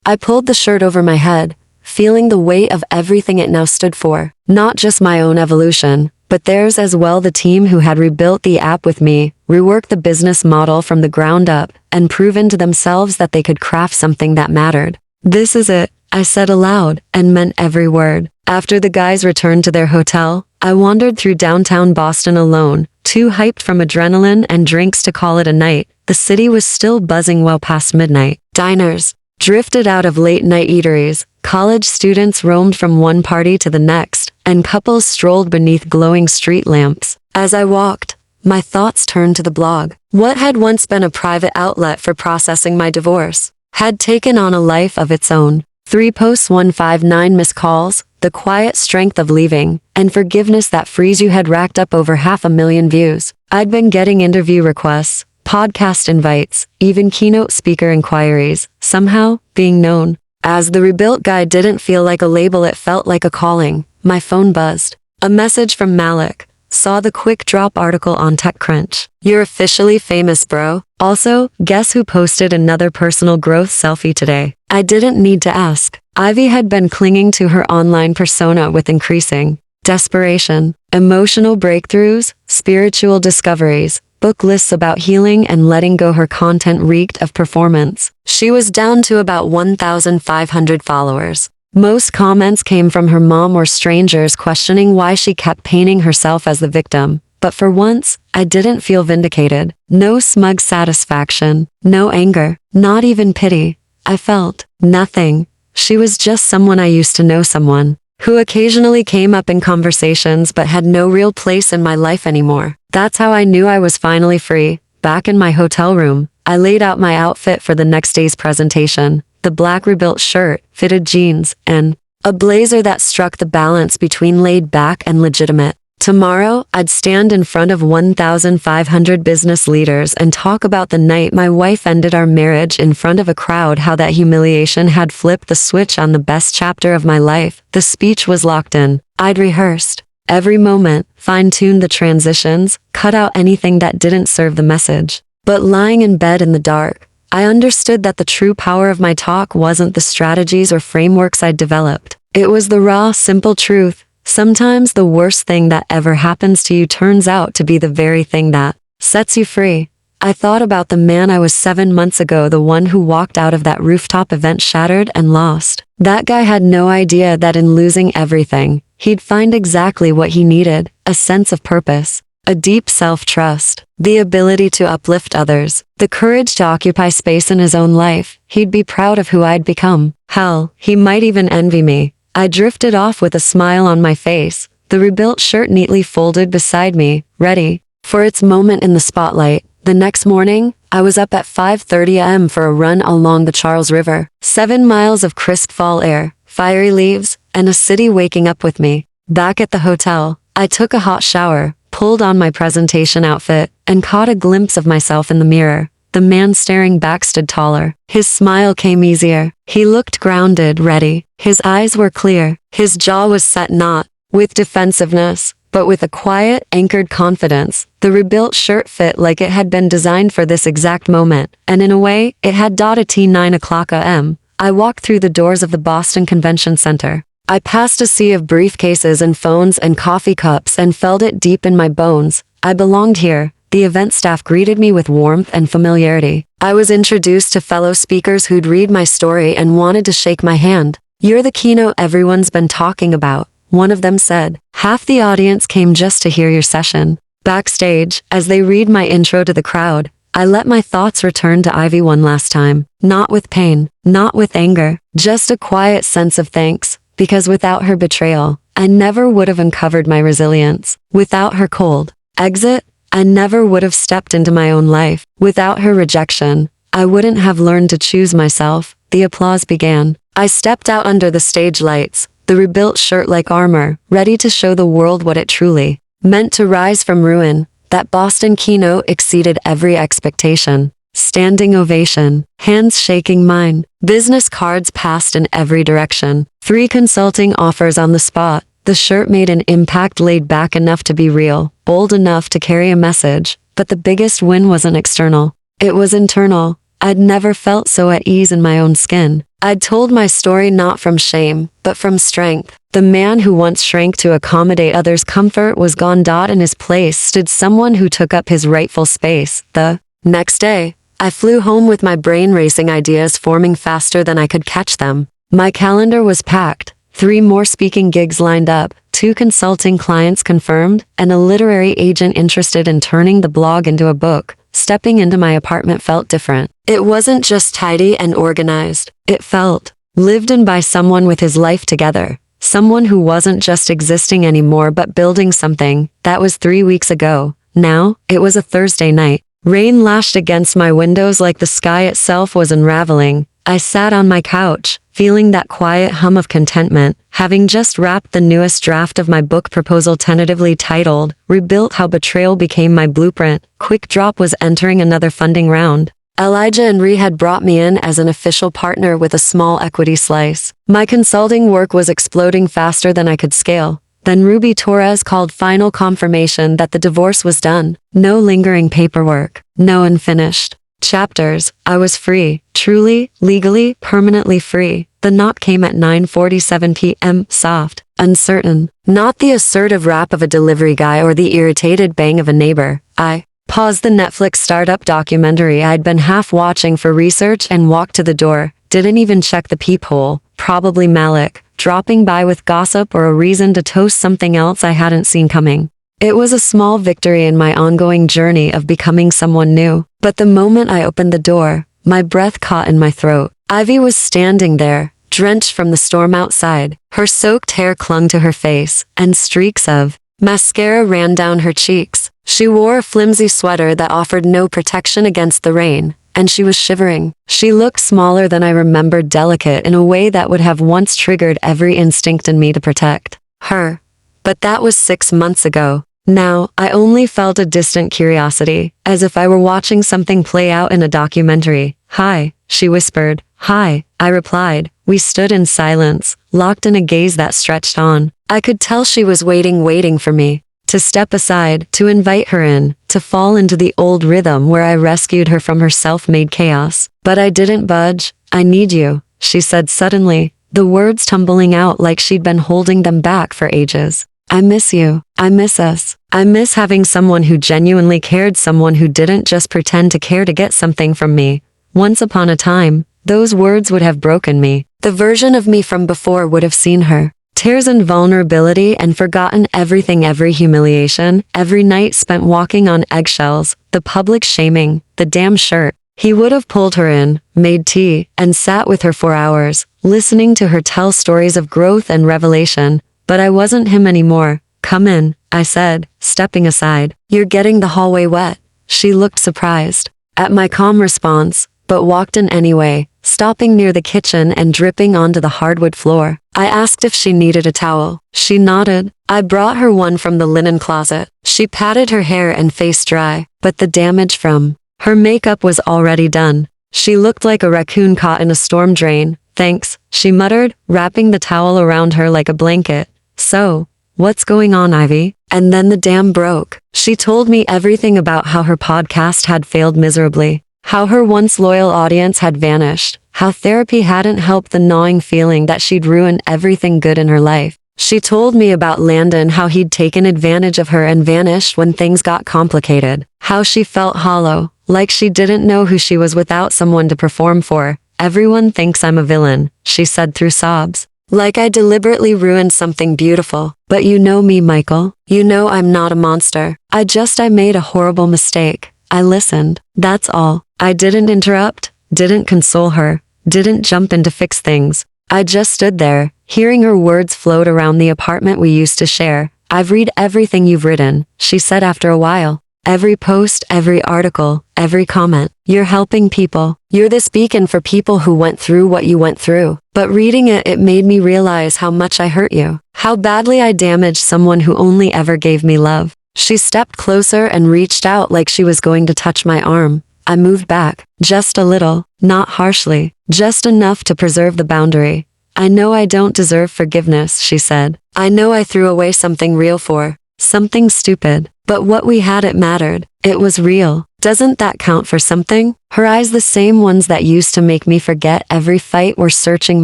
I pulled the shirt over my head, feeling the weight of everything it now stood for. Not just my own evolution, but theirs as well. The team who had rebuilt the app with me, reworked the business model from the ground up, and proven to themselves that they could craft something that mattered. This is it, I said aloud, and meant every word. After the guys returned to their hotel, I wandered through downtown Boston alone, too hyped from adrenaline and drinks to call it a night. The city was still buzzing well past midnight. Diners drifted out of late-night eateries, college students roamed from one party to the next, and couples strolled beneath glowing street lamps. As I walked, my thoughts turned to the blog. What had once been a private outlet for processing my divorce had taken on a life of its own. 3 posts, 159 missed calls, the quiet strength of leaving, and forgiveness that frees you had racked up over 500,000 views. I'd been getting interview requests, podcast invites, even keynote speaker inquiries. Somehow, being known as the rebuilt guy didn't feel like a label, it felt like a calling. My phone buzzed. A message from Malik. Saw the quick drop article on TechCrunch. You're officially famous, bro. Also, guess who posted another personal growth selfie today? I didn't need to ask. Ivy had been clinging to her online persona with increasing desperation. Emotional breakthroughs, spiritual discoveries, book lists about healing and letting go. Her content reeked of performance. She was down to about 1,500 followers. Most comments came from her mom or strangers questioning why she kept painting herself as the victim. But for once, I didn't feel vindicated. No smug satisfaction, no anger, not even pity. I felt nothing. She was just someone I used to know, someone who occasionally came up in conversations but had no real place in my life anymore. That's how I knew I was finally free. Back in my hotel room, I laid out my outfit for the next day's presentation. The black rebuilt shirt, fitted jeans, and a blazer that struck the balance between laid back and legitimate. Tomorrow, I'd stand in front of 1,500 business leaders and talk about the night my wife ended our marriage in front of a crowd, how that humiliation had flipped the switch on the best chapter of my life. The speech was locked in. I'd rehearsed every moment, fine-tuned the transitions, cut out anything that didn't serve the message. But lying in bed in the dark, I understood that the true power of my talk wasn't the strategies or frameworks I'd developed. It was the raw, simple truth. Sometimes the worst thing that ever happens to you turns out to be the very thing that sets you free. I thought about the man I was 7 months ago, the one who walked out of that rooftop event shattered and lost. That guy had no idea that in losing everything, he'd find exactly what he needed: a sense of purpose, a deep self-trust, the ability to uplift others, the courage to occupy space in his own life. He'd be proud of who I'd become. Hell, he might even envy me. I drifted off with a smile on my face, the rebuilt shirt neatly folded beside me, ready for its moment in the spotlight. The next morning, I was up at 5:30 a.m. for a run along the Charles River. 7 miles of crisp fall air, fiery leaves, and a city waking up with me. Back at the hotel, I took a hot shower, pulled on my presentation outfit, and caught a glimpse of myself in the mirror. The man staring back stood taller. His smile came easier. He looked grounded, ready. His eyes were clear. His jaw was set not with defensiveness, but with a quiet, anchored confidence. The rebuilt shirt fit like it had been designed for this exact moment, and in a way, it had .t 9 o'clock a.m. I walked through the doors of the Boston Convention Center. I passed a sea of briefcases and phones and coffee cups and felt it deep in my bones. I belonged here. The event staff greeted me with warmth and familiarity. I was introduced to fellow speakers who'd read my story and wanted to shake my hand. "You're the keynote everyone's been talking about," one of them said. "Half the audience came just to hear your session." Backstage, as they read my intro to the crowd, I let my thoughts return to Ivy one last time. Not with pain, not with anger, just a quiet sense of thanks, because without her betrayal, I never would have uncovered my resilience. Without her cold exit, I never would have stepped into my own life. Without her rejection, I wouldn't have learned to choose myself. The applause began. I stepped out under the stage lights, the rebuilt shirt like armor, ready to show the world what it truly meant to rise from ruin. That Boston keynote exceeded every expectation. Standing ovation. Hands shaking mine. Business cards passed in every direction. 3 consulting offers on the spot. The shirt made an impact, laid back enough to be real, bold enough to carry a message. But the biggest win wasn't external. It was internal. I'd never felt so at ease in my own skin. I'd told my story not from shame, but from strength. The man who once shrank to accommodate others' comfort was gone. In his place stood someone who took up his rightful space. The next day, I flew home with my brain racing, ideas forming faster than I could catch them. My calendar was packed, 3 more speaking gigs lined up, 2 consulting clients confirmed, and a literary agent interested in turning the blog into a book. Stepping into my apartment felt different. It wasn't just tidy and organized. It felt lived in by someone with his life together. Someone who wasn't just existing anymore but building something. That was 3 weeks ago. Now, it was a Thursday night. Rain lashed against my windows like the sky itself was unraveling. I sat on my couch, feeling that quiet hum of contentment, having just wrapped the newest draft of my book proposal, tentatively titled, Rebuilt: How Betrayal Became My Blueprint. Quick Drop was entering another funding round. Elijah and Ree had brought me in as an official partner with a small equity slice. My consulting work was exploding faster than I could scale. Then Ruby Torres called final confirmation that the divorce was done. No lingering paperwork. No unfinished chapters. I was free. Truly, legally, permanently free. The knock came at 9:47 p.m., soft, uncertain. Not the assertive rap of a delivery guy or the irritated bang of a neighbor. I paused the Netflix startup documentary I'd been half watching for research and walked to the door. Didn't even check the peephole. Probably Malik, dropping by with gossip or a reason to toast something else I hadn't seen coming. It was a small victory in my ongoing journey of becoming someone new. But the moment I opened the door, my breath caught in my throat. Ivy was standing there, drenched from the storm outside. Her soaked hair clung to her face, and streaks of mascara ran down her cheeks. She wore a flimsy sweater that offered no protection against the rain, and she was shivering. She looked smaller than I remembered, delicate in a way that would have once triggered every instinct in me to protect her. But that was 6 months ago. Now, I only felt a distant curiosity, as if I were watching something play out in a documentary. "Hi," she whispered. "Hi," I replied. We stood in silence, locked in a gaze that stretched on. I could tell she was waiting for me. To step aside, to invite her in, to fall into the old rhythm where I rescued her from her self-made chaos. But I didn't budge. "I need you," she said suddenly, the words tumbling out like she'd been holding them back for ages. "I miss you. I miss us. I miss having someone who genuinely cared, someone who didn't just pretend to care to get something from me." Once upon a time, those words would have broken me. The version of me from before would have seen her tears and vulnerability and forgotten everything, every humiliation, every night spent walking on eggshells, the public shaming, the damn shirt. He would have pulled her in, made tea, and sat with her for hours, listening to her tell stories of growth and revelation. But I wasn't him anymore. "Come in," I said, stepping aside. "You're getting the hallway wet." She looked surprised at my calm response, but walked in anyway, stopping near the kitchen and dripping onto the hardwood floor. I asked if she needed a towel. She nodded. I brought her one from the linen closet. She patted her hair and face dry, but the damage from her makeup was already done. She looked like a raccoon caught in a storm drain. "Thanks," she muttered, wrapping the towel around her like a blanket. "So, what's going on, Ivy?" And then the dam broke. She told me everything about how her podcast had failed miserably, how her once loyal audience had vanished, how therapy hadn't helped the gnawing feeling that she'd ruined everything good in her life. She told me about Landon, how he'd taken advantage of her and vanished when things got complicated, how she felt hollow, like she didn't know who she was without someone to perform for. "Everyone thinks I'm a villain," she said through sobs. "Like I deliberately ruined something beautiful. But you know me, Michael. You know I'm not a monster. I made a horrible mistake." I listened. That's all. I didn't interrupt, didn't console her, didn't jump in to fix things. I just stood there, hearing her words float around the apartment we used to share. "I've read everything you've written," she said after a while. "Every post, every article, every comment. You're helping people. You're this beacon for people who went through what you went through. But reading it, it made me realize how much I hurt you. How badly I damaged someone who only ever gave me love." She stepped closer and reached out like she was going to touch my arm. I moved back, just a little, not harshly, just enough to preserve the boundary. I know I don't deserve forgiveness, she said. I know I threw away something real for something stupid. But what we had, it mattered. It was real. Doesn't that count for something? Her eyes, the same ones that used to make me forget every fight, were searching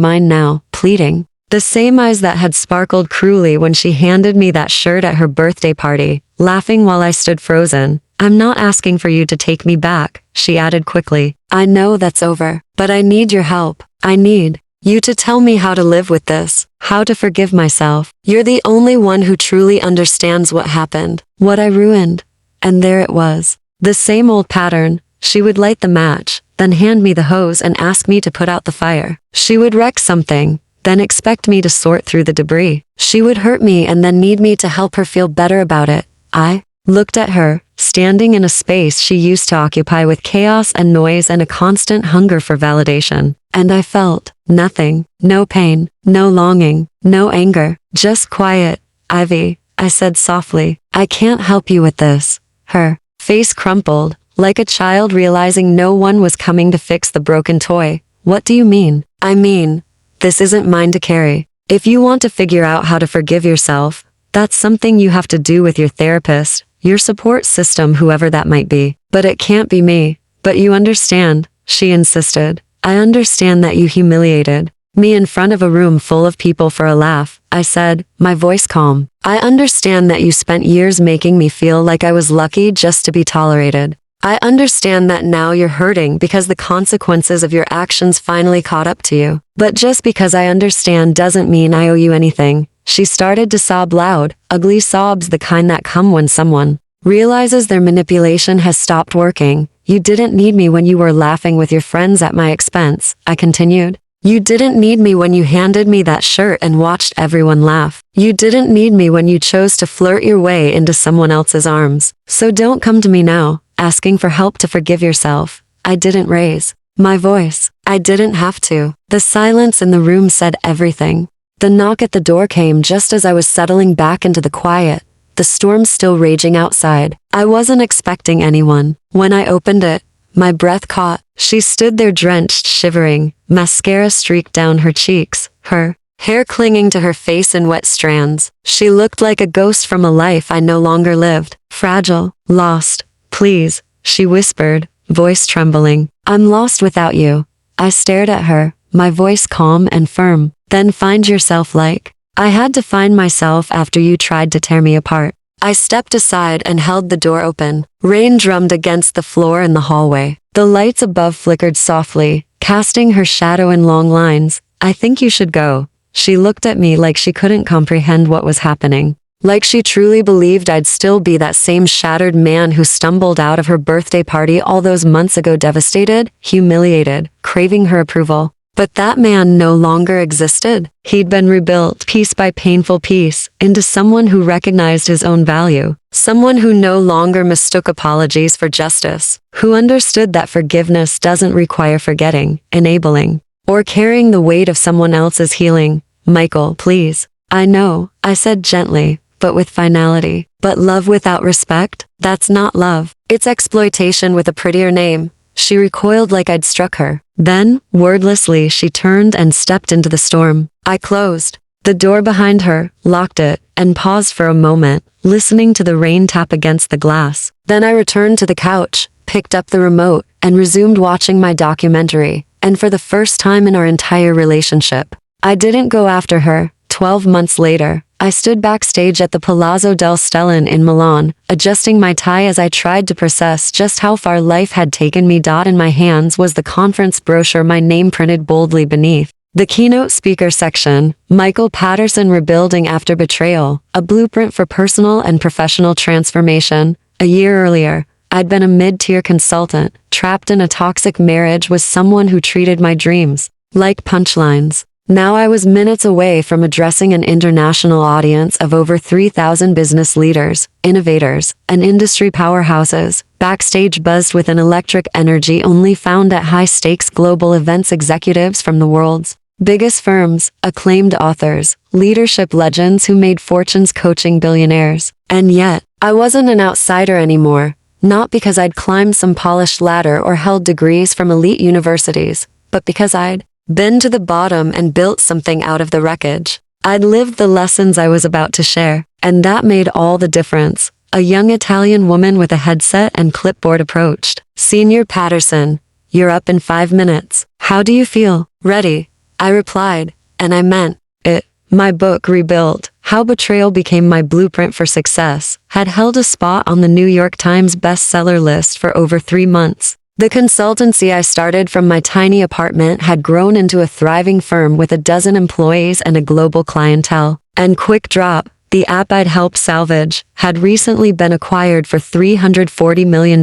mine now, pleading. The same eyes that had sparkled cruelly when she handed me that shirt at her birthday party, laughing while I stood frozen. I'm not asking for you to take me back, she added quickly. I know that's over, but I need your help. I need you to tell me how to live with this, how to forgive myself. You're the only one who truly understands what happened, what I ruined. And there it was. The same old pattern. She would light the match, then hand me the hose and ask me to put out the fire. She would wreck something, then expect me to sort through the debris. She would hurt me and then need me to help her feel better about it. I looked at her, standing in a space she used to occupy with chaos and noise and a constant hunger for validation. And I felt nothing, no pain, no longing, no anger, just quiet. Ivy, I said softly, I can't help you with this. Her face crumpled, like a child realizing no one was coming to fix the broken toy. What do you mean? I mean, this isn't mine to carry. If you want to figure out how to forgive yourself, that's something you have to do with your therapist, your support system, whoever that might be. But it can't be me. But you understand, she insisted. I understand that you humiliated me in front of a room full of people for a laugh, I said, my voice calm. I understand that you spent years making me feel like I was lucky just to be tolerated. I understand that now you're hurting because the consequences of your actions finally caught up to you. But just because I understand doesn't mean I owe you anything. She started to sob loud, ugly sobs, the kind that come when someone realizes their manipulation has stopped working. You didn't need me when you were laughing with your friends at my expense, I continued. You didn't need me when you handed me that shirt and watched everyone laugh. You didn't need me when you chose to flirt your way into someone else's arms. So don't come to me now, asking for help to forgive yourself. I didn't raise my voice. I didn't have to. The silence in the room said everything. The knock at the door came just as I was settling back into the quiet, the storm still raging outside. I wasn't expecting anyone. When I opened it, my breath caught. She stood there drenched, shivering, mascara streaked down her cheeks, her hair clinging to her face in wet strands. She looked like a ghost from a life I no longer lived. Fragile, lost. Please, she whispered, voice trembling. I'm lost without you. I stared at her, my voice calm and firm. Then find yourself like I had to find myself after you tried to tear me apart. I stepped aside and held the door open. Rain drummed against the floor in the hallway. The lights above flickered softly, casting her shadow in long lines. I think you should go. She looked at me like she couldn't comprehend what was happening. Like she truly believed I'd still be that same shattered man who stumbled out of her birthday party all those months ago, devastated, humiliated, craving her approval. But that man no longer existed. He'd been rebuilt piece by painful piece into someone who recognized his own value, someone who no longer mistook apologies for justice, who understood that forgiveness doesn't require forgetting, enabling, or carrying the weight of someone else's healing. Michael, please. I know, I said gently, but with finality. But love without respect? That's not love. It's exploitation with a prettier name. She recoiled like I'd struck her. Then, wordlessly, she turned and stepped into the storm. I closed the door behind her, locked it, and paused for a moment, listening to the rain tap against the glass. Then I returned to the couch, picked up the remote, and resumed watching my documentary. And for the first time in our entire relationship, I didn't go after her. 12 months later, I stood backstage at the Palazzo del Stellan in Milan, adjusting my tie as I tried to process just how far life had taken me. In my hands was the conference brochure, my name printed boldly beneath. The keynote speaker section, Michael Patterson, Rebuilding After Betrayal, a blueprint for personal and professional transformation. A year earlier, I'd been a mid-tier consultant, trapped in a toxic marriage with someone who treated my dreams like punchlines. Now I was minutes away from addressing an international audience of over 3,000 business leaders, innovators, and industry powerhouses, backstage buzzed with an electric energy only found at high-stakes global events. Executives from the world's biggest firms, acclaimed authors, leadership legends who made fortunes coaching billionaires. And yet, I wasn't an outsider anymore. not because I'd climbed some polished ladder or held degrees from elite universities, but because I'd been to the bottom and built something out of the wreckage. I'd lived the lessons I was about to share, and that made all the difference. A young Italian woman with a headset and clipboard approached. "Senior Patterson, you're up in 5 minutes. How do you feel?" "Ready," I replied, and I meant it. My book, Rebuilt: How Betrayal Became My Blueprint for Success, had held a spot on the New York Times bestseller list for over 3 months. The consultancy I started from my tiny apartment had grown into a thriving firm with a dozen employees and a global clientele. And Quick Drop, the app I'd helped salvage, had recently been acquired for $340 million.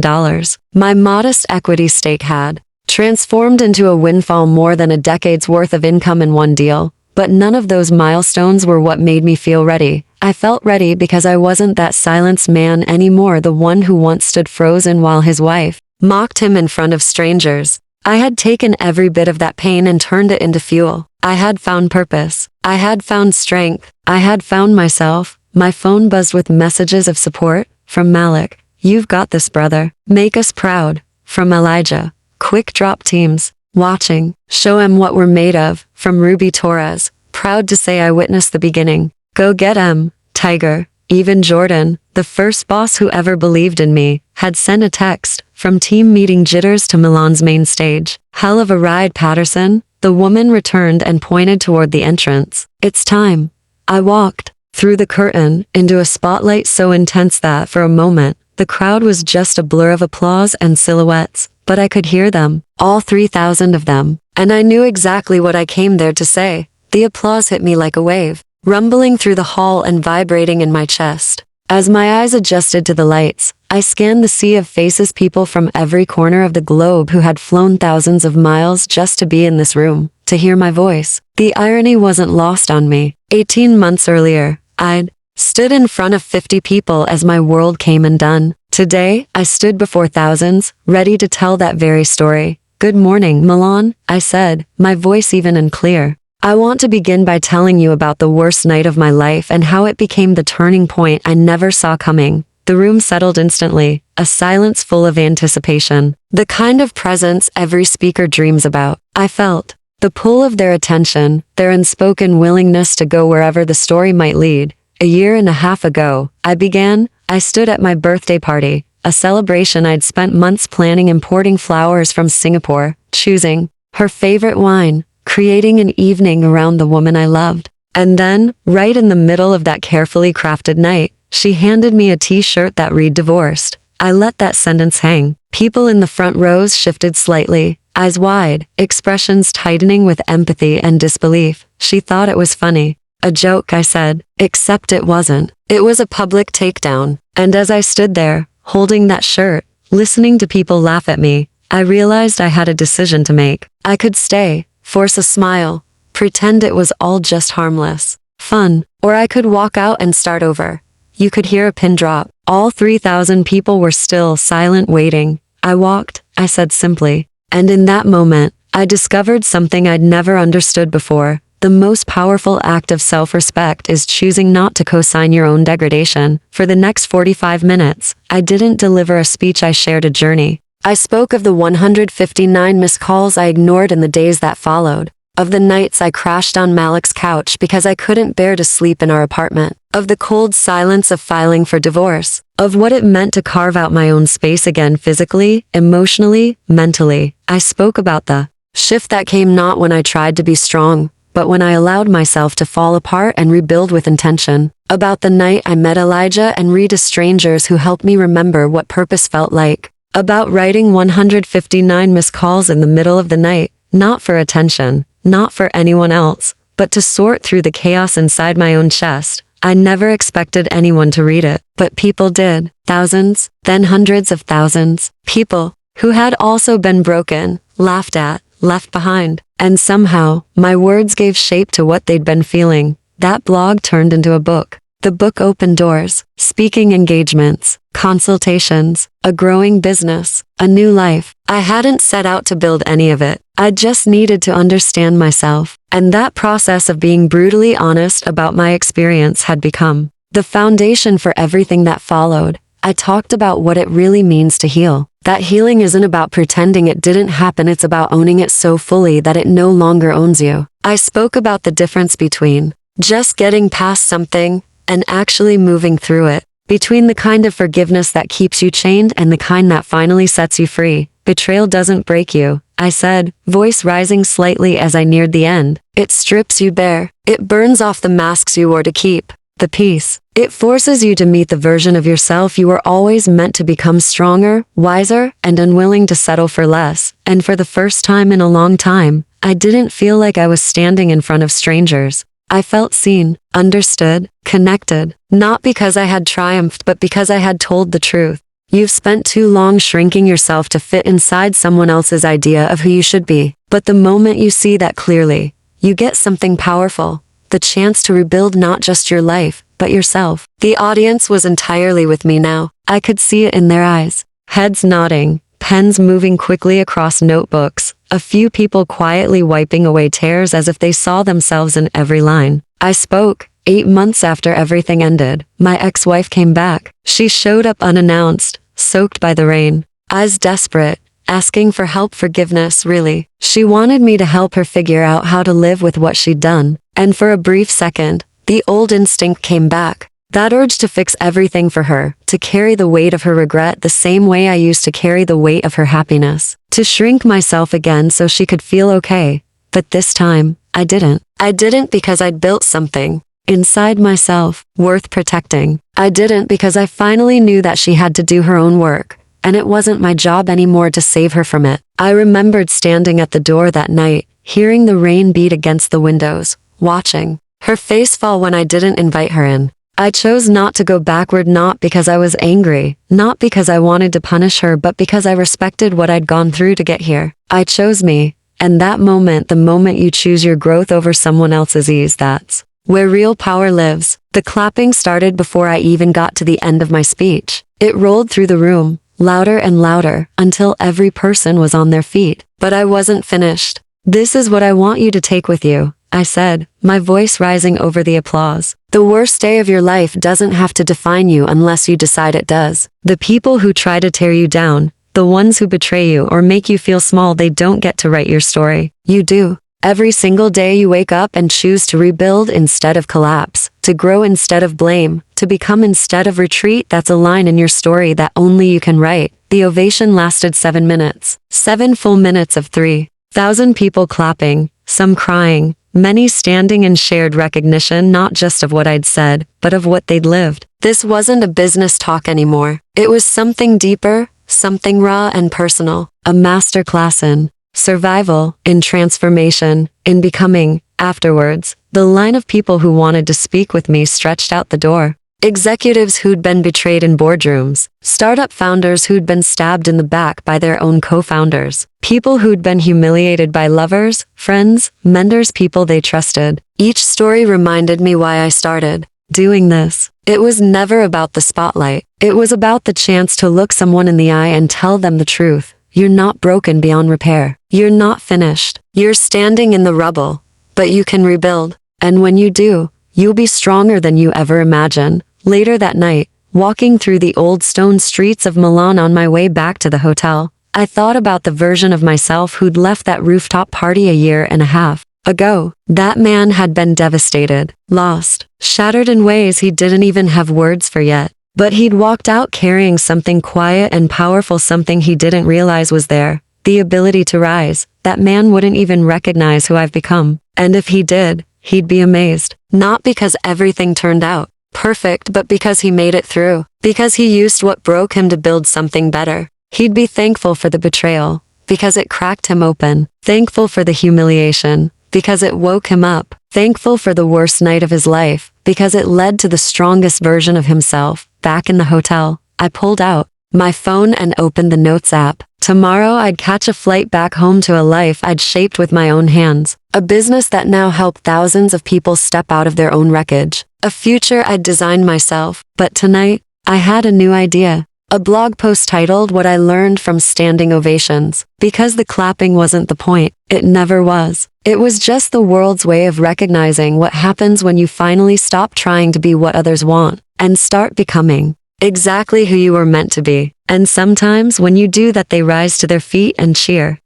My modest equity stake had transformed into a windfall, more than a decade's worth of income in one deal. But none of those milestones were what made me feel ready. I felt ready because I wasn't that silenced man anymore, the one who once stood frozen while his wife mocked him in front of strangers. I had taken every bit of that pain and turned it into fuel. I had found purpose. I had found strength. I had found myself. My phone buzzed with messages of support from Malik. "You've got this, brother. Make us proud." From Elijah. "Quick Drop teams watching. Show 'em what we're made of." From Ruby Torres. "Proud to say I witnessed the beginning. Go get 'em, Tiger." Even Jordan, the first boss who ever believed in me, had sent a text. From team meeting jitters to Milan's main stage. "Hell of a ride, Patterson." The woman returned and pointed toward the entrance. "It's time." I walked through the curtain into a spotlight so intense that, for a moment, the crowd was just a blur of applause and silhouettes, but I could hear them, all 3,000 of them, and I knew exactly what I came there to say. The applause hit me like a wave, rumbling through the hall and vibrating in my chest. As my eyes adjusted to the lights, I scanned the sea of faces, people from every corner of the globe who had flown thousands of miles just to be in this room, to hear my voice. The irony wasn't lost on me. 18 months earlier, I'd stood in front of 50 people as my world came undone. Today, I stood before thousands, ready to tell that very story. "Good morning, Milan," I said, my voice even and clear. "I want to begin by telling you about the worst night of my life and how it became the turning point I never saw coming." The room settled instantly, a silence full of anticipation. The kind of presence every speaker dreams about. I felt the pull of their attention, their unspoken willingness to go wherever the story might lead. A year and a half ago, I stood at my birthday party, a celebration I'd spent months planning, importing flowers from Singapore, choosing her favorite wine, creating an evening around the woman I loved. And then, right in the middle of that carefully crafted night, she handed me a t-shirt that read "Divorced." I let that sentence hang. People in the front rows shifted slightly, eyes wide, expressions tightening with empathy and disbelief. "She thought it was funny. A joke," I said, except it wasn't. It was a public takedown. And as I stood there, holding that shirt, listening to people laugh at me, I realized I had a decision to make. I could stay, force a smile, pretend it was all just harmless fun, or I could walk out and start over. You could hear a pin drop. All 3,000 people were still, silent, waiting. I walked, I said simply. And in that moment, I discovered something I'd never understood before. The most powerful act of self-respect is choosing not to co-sign your own degradation. For the next 45 minutes, I didn't deliver a speech, I shared a journey. I spoke of the 159 missed calls I ignored in the days that followed, of the nights I crashed on Malik's couch because I couldn't bear to sleep in our apartment, of the cold silence of filing for divorce, of what it meant to carve out my own space again, physically, emotionally, mentally. I spoke about the shift that came not when I tried to be strong, but when I allowed myself to fall apart and rebuild with intention. About the night I met Elijah and Rita, strangers who helped me remember what purpose felt like. About writing 159 missed calls in the middle of the night, not for attention, not for anyone else, but to sort through the chaos inside my own chest. I never expected anyone to read it, but people did. Thousands, then hundreds of thousands. People who had also been broken, laughed at, left behind. And somehow, my words gave shape to what they'd been feeling. That blog turned into a book. The book opened doors, speaking engagements, consultations, a growing business, a new life. I hadn't set out to build any of it. I just needed to understand myself. And that process of being brutally honest about my experience had become the foundation for everything that followed. I talked about what it really means to heal. That healing isn't about pretending it didn't happen, it's about owning it so fully that it no longer owns you. I spoke about the difference between just getting past something and actually moving through it, between the kind of forgiveness that keeps you chained and the kind that finally sets you free. Betrayal doesn't break you, I said, voice rising slightly as I neared the end. It strips you bare. It burns off the masks you wore to keep the peace. It forces you to meet the version of yourself you were always meant to become, stronger, wiser, and unwilling to settle for less. And for the first time in a long time, I didn't feel like I was standing in front of strangers. I felt seen, understood, connected, not because I had triumphed but because I had told the truth. You've spent too long shrinking yourself to fit inside someone else's idea of who you should be. But the moment you see that clearly, you get something powerful. The chance to rebuild not just your life, but yourself. The audience was entirely with me now. I could see it in their eyes. Heads nodding, pens moving quickly across notebooks, a few people quietly wiping away tears as if they saw themselves in every line. I spoke. 8 months after everything ended, my ex-wife came back. She showed up unannounced, soaked by the rain, eyes desperate, asking for help, forgiveness, really. She wanted me to help her figure out how to live with what she'd done. And for a brief second, the old instinct came back. That urge to fix everything for her, to carry the weight of her regret the same way I used to carry the weight of her happiness, to shrink myself again so she could feel okay. But this time, I didn't. I didn't because I'd built something inside myself, worth protecting. I didn't because I finally knew that she had to do her own work, and it wasn't my job anymore to save her from it. I remembered standing at the door that night, hearing the rain beat against the windows, watching her face fall when I didn't invite her in. I chose not to go backward, not because I was angry, not because I wanted to punish her, but because I respected what I'd gone through to get here. I chose me, and that moment, the moment you choose your growth over someone else's ease, that's where real power lives. The clapping started before I even got to the end of my speech. It rolled through the room, louder and louder, until every person was on their feet. But I wasn't finished. This is what I want you to take with you, I said, my voice rising over the applause. The worst day of your life doesn't have to define you unless you decide it does. The people who try to tear you down, the ones who betray you or make you feel small, they don't get to write your story. You do. Every single day you wake up and choose to rebuild instead of collapse, to grow instead of blame, to become instead of retreat. That's a line in your story that only you can write. The ovation lasted 7 minutes. 7 full minutes of 3,000 people clapping, some crying, many standing in shared recognition not just of what I'd said, but of what they'd lived. This wasn't a business talk anymore. It was something deeper, something raw and personal. A masterclass in survival, in transformation, in becoming. Afterwards, the line of people who wanted to speak with me stretched out the door. Executives who'd been betrayed in boardrooms, startup founders who'd been stabbed in the back by their own co-founders, people who'd been humiliated by lovers, friends, mentors, people they trusted. Each story reminded me why I started doing this. It was never about the spotlight. It was about the chance to look someone in the eye and tell them the truth. You're not broken beyond repair. You're not finished. You're standing in the rubble, but you can rebuild. And when you do, you'll be stronger than you ever imagined. Later that night, walking through the old stone streets of Milan on my way back to the hotel, I thought about the version of myself who'd left that rooftop party a year and a half ago. That man had been devastated, lost, shattered in ways he didn't even have words for yet. But he'd walked out carrying something quiet and powerful, something he didn't realize was there, the ability to rise. That man wouldn't even recognize who I've become. And if he did, he'd be amazed. Not because everything turned out perfect, but because he made it through. Because he used what broke him to build something better. He'd be thankful for the betrayal, because it cracked him open. Thankful for the humiliation, because it woke him up. Thankful for the worst night of his life, because it led to the strongest version of himself. Back in the hotel, I pulled out my phone and opened the Notes app. Tomorrow I'd catch a flight back home to a life I'd shaped with my own hands. A business that now helped thousands of people step out of their own wreckage. A future I'd designed myself. But tonight, I had a new idea. A blog post titled "What I Learned from Standing Ovations." Because the clapping wasn't the point. It never was. It was just the world's way of recognizing what happens when you finally stop trying to be what others want and start becoming. Exactly who you were meant to be. And sometimes when you do that, they rise to their feet and cheer.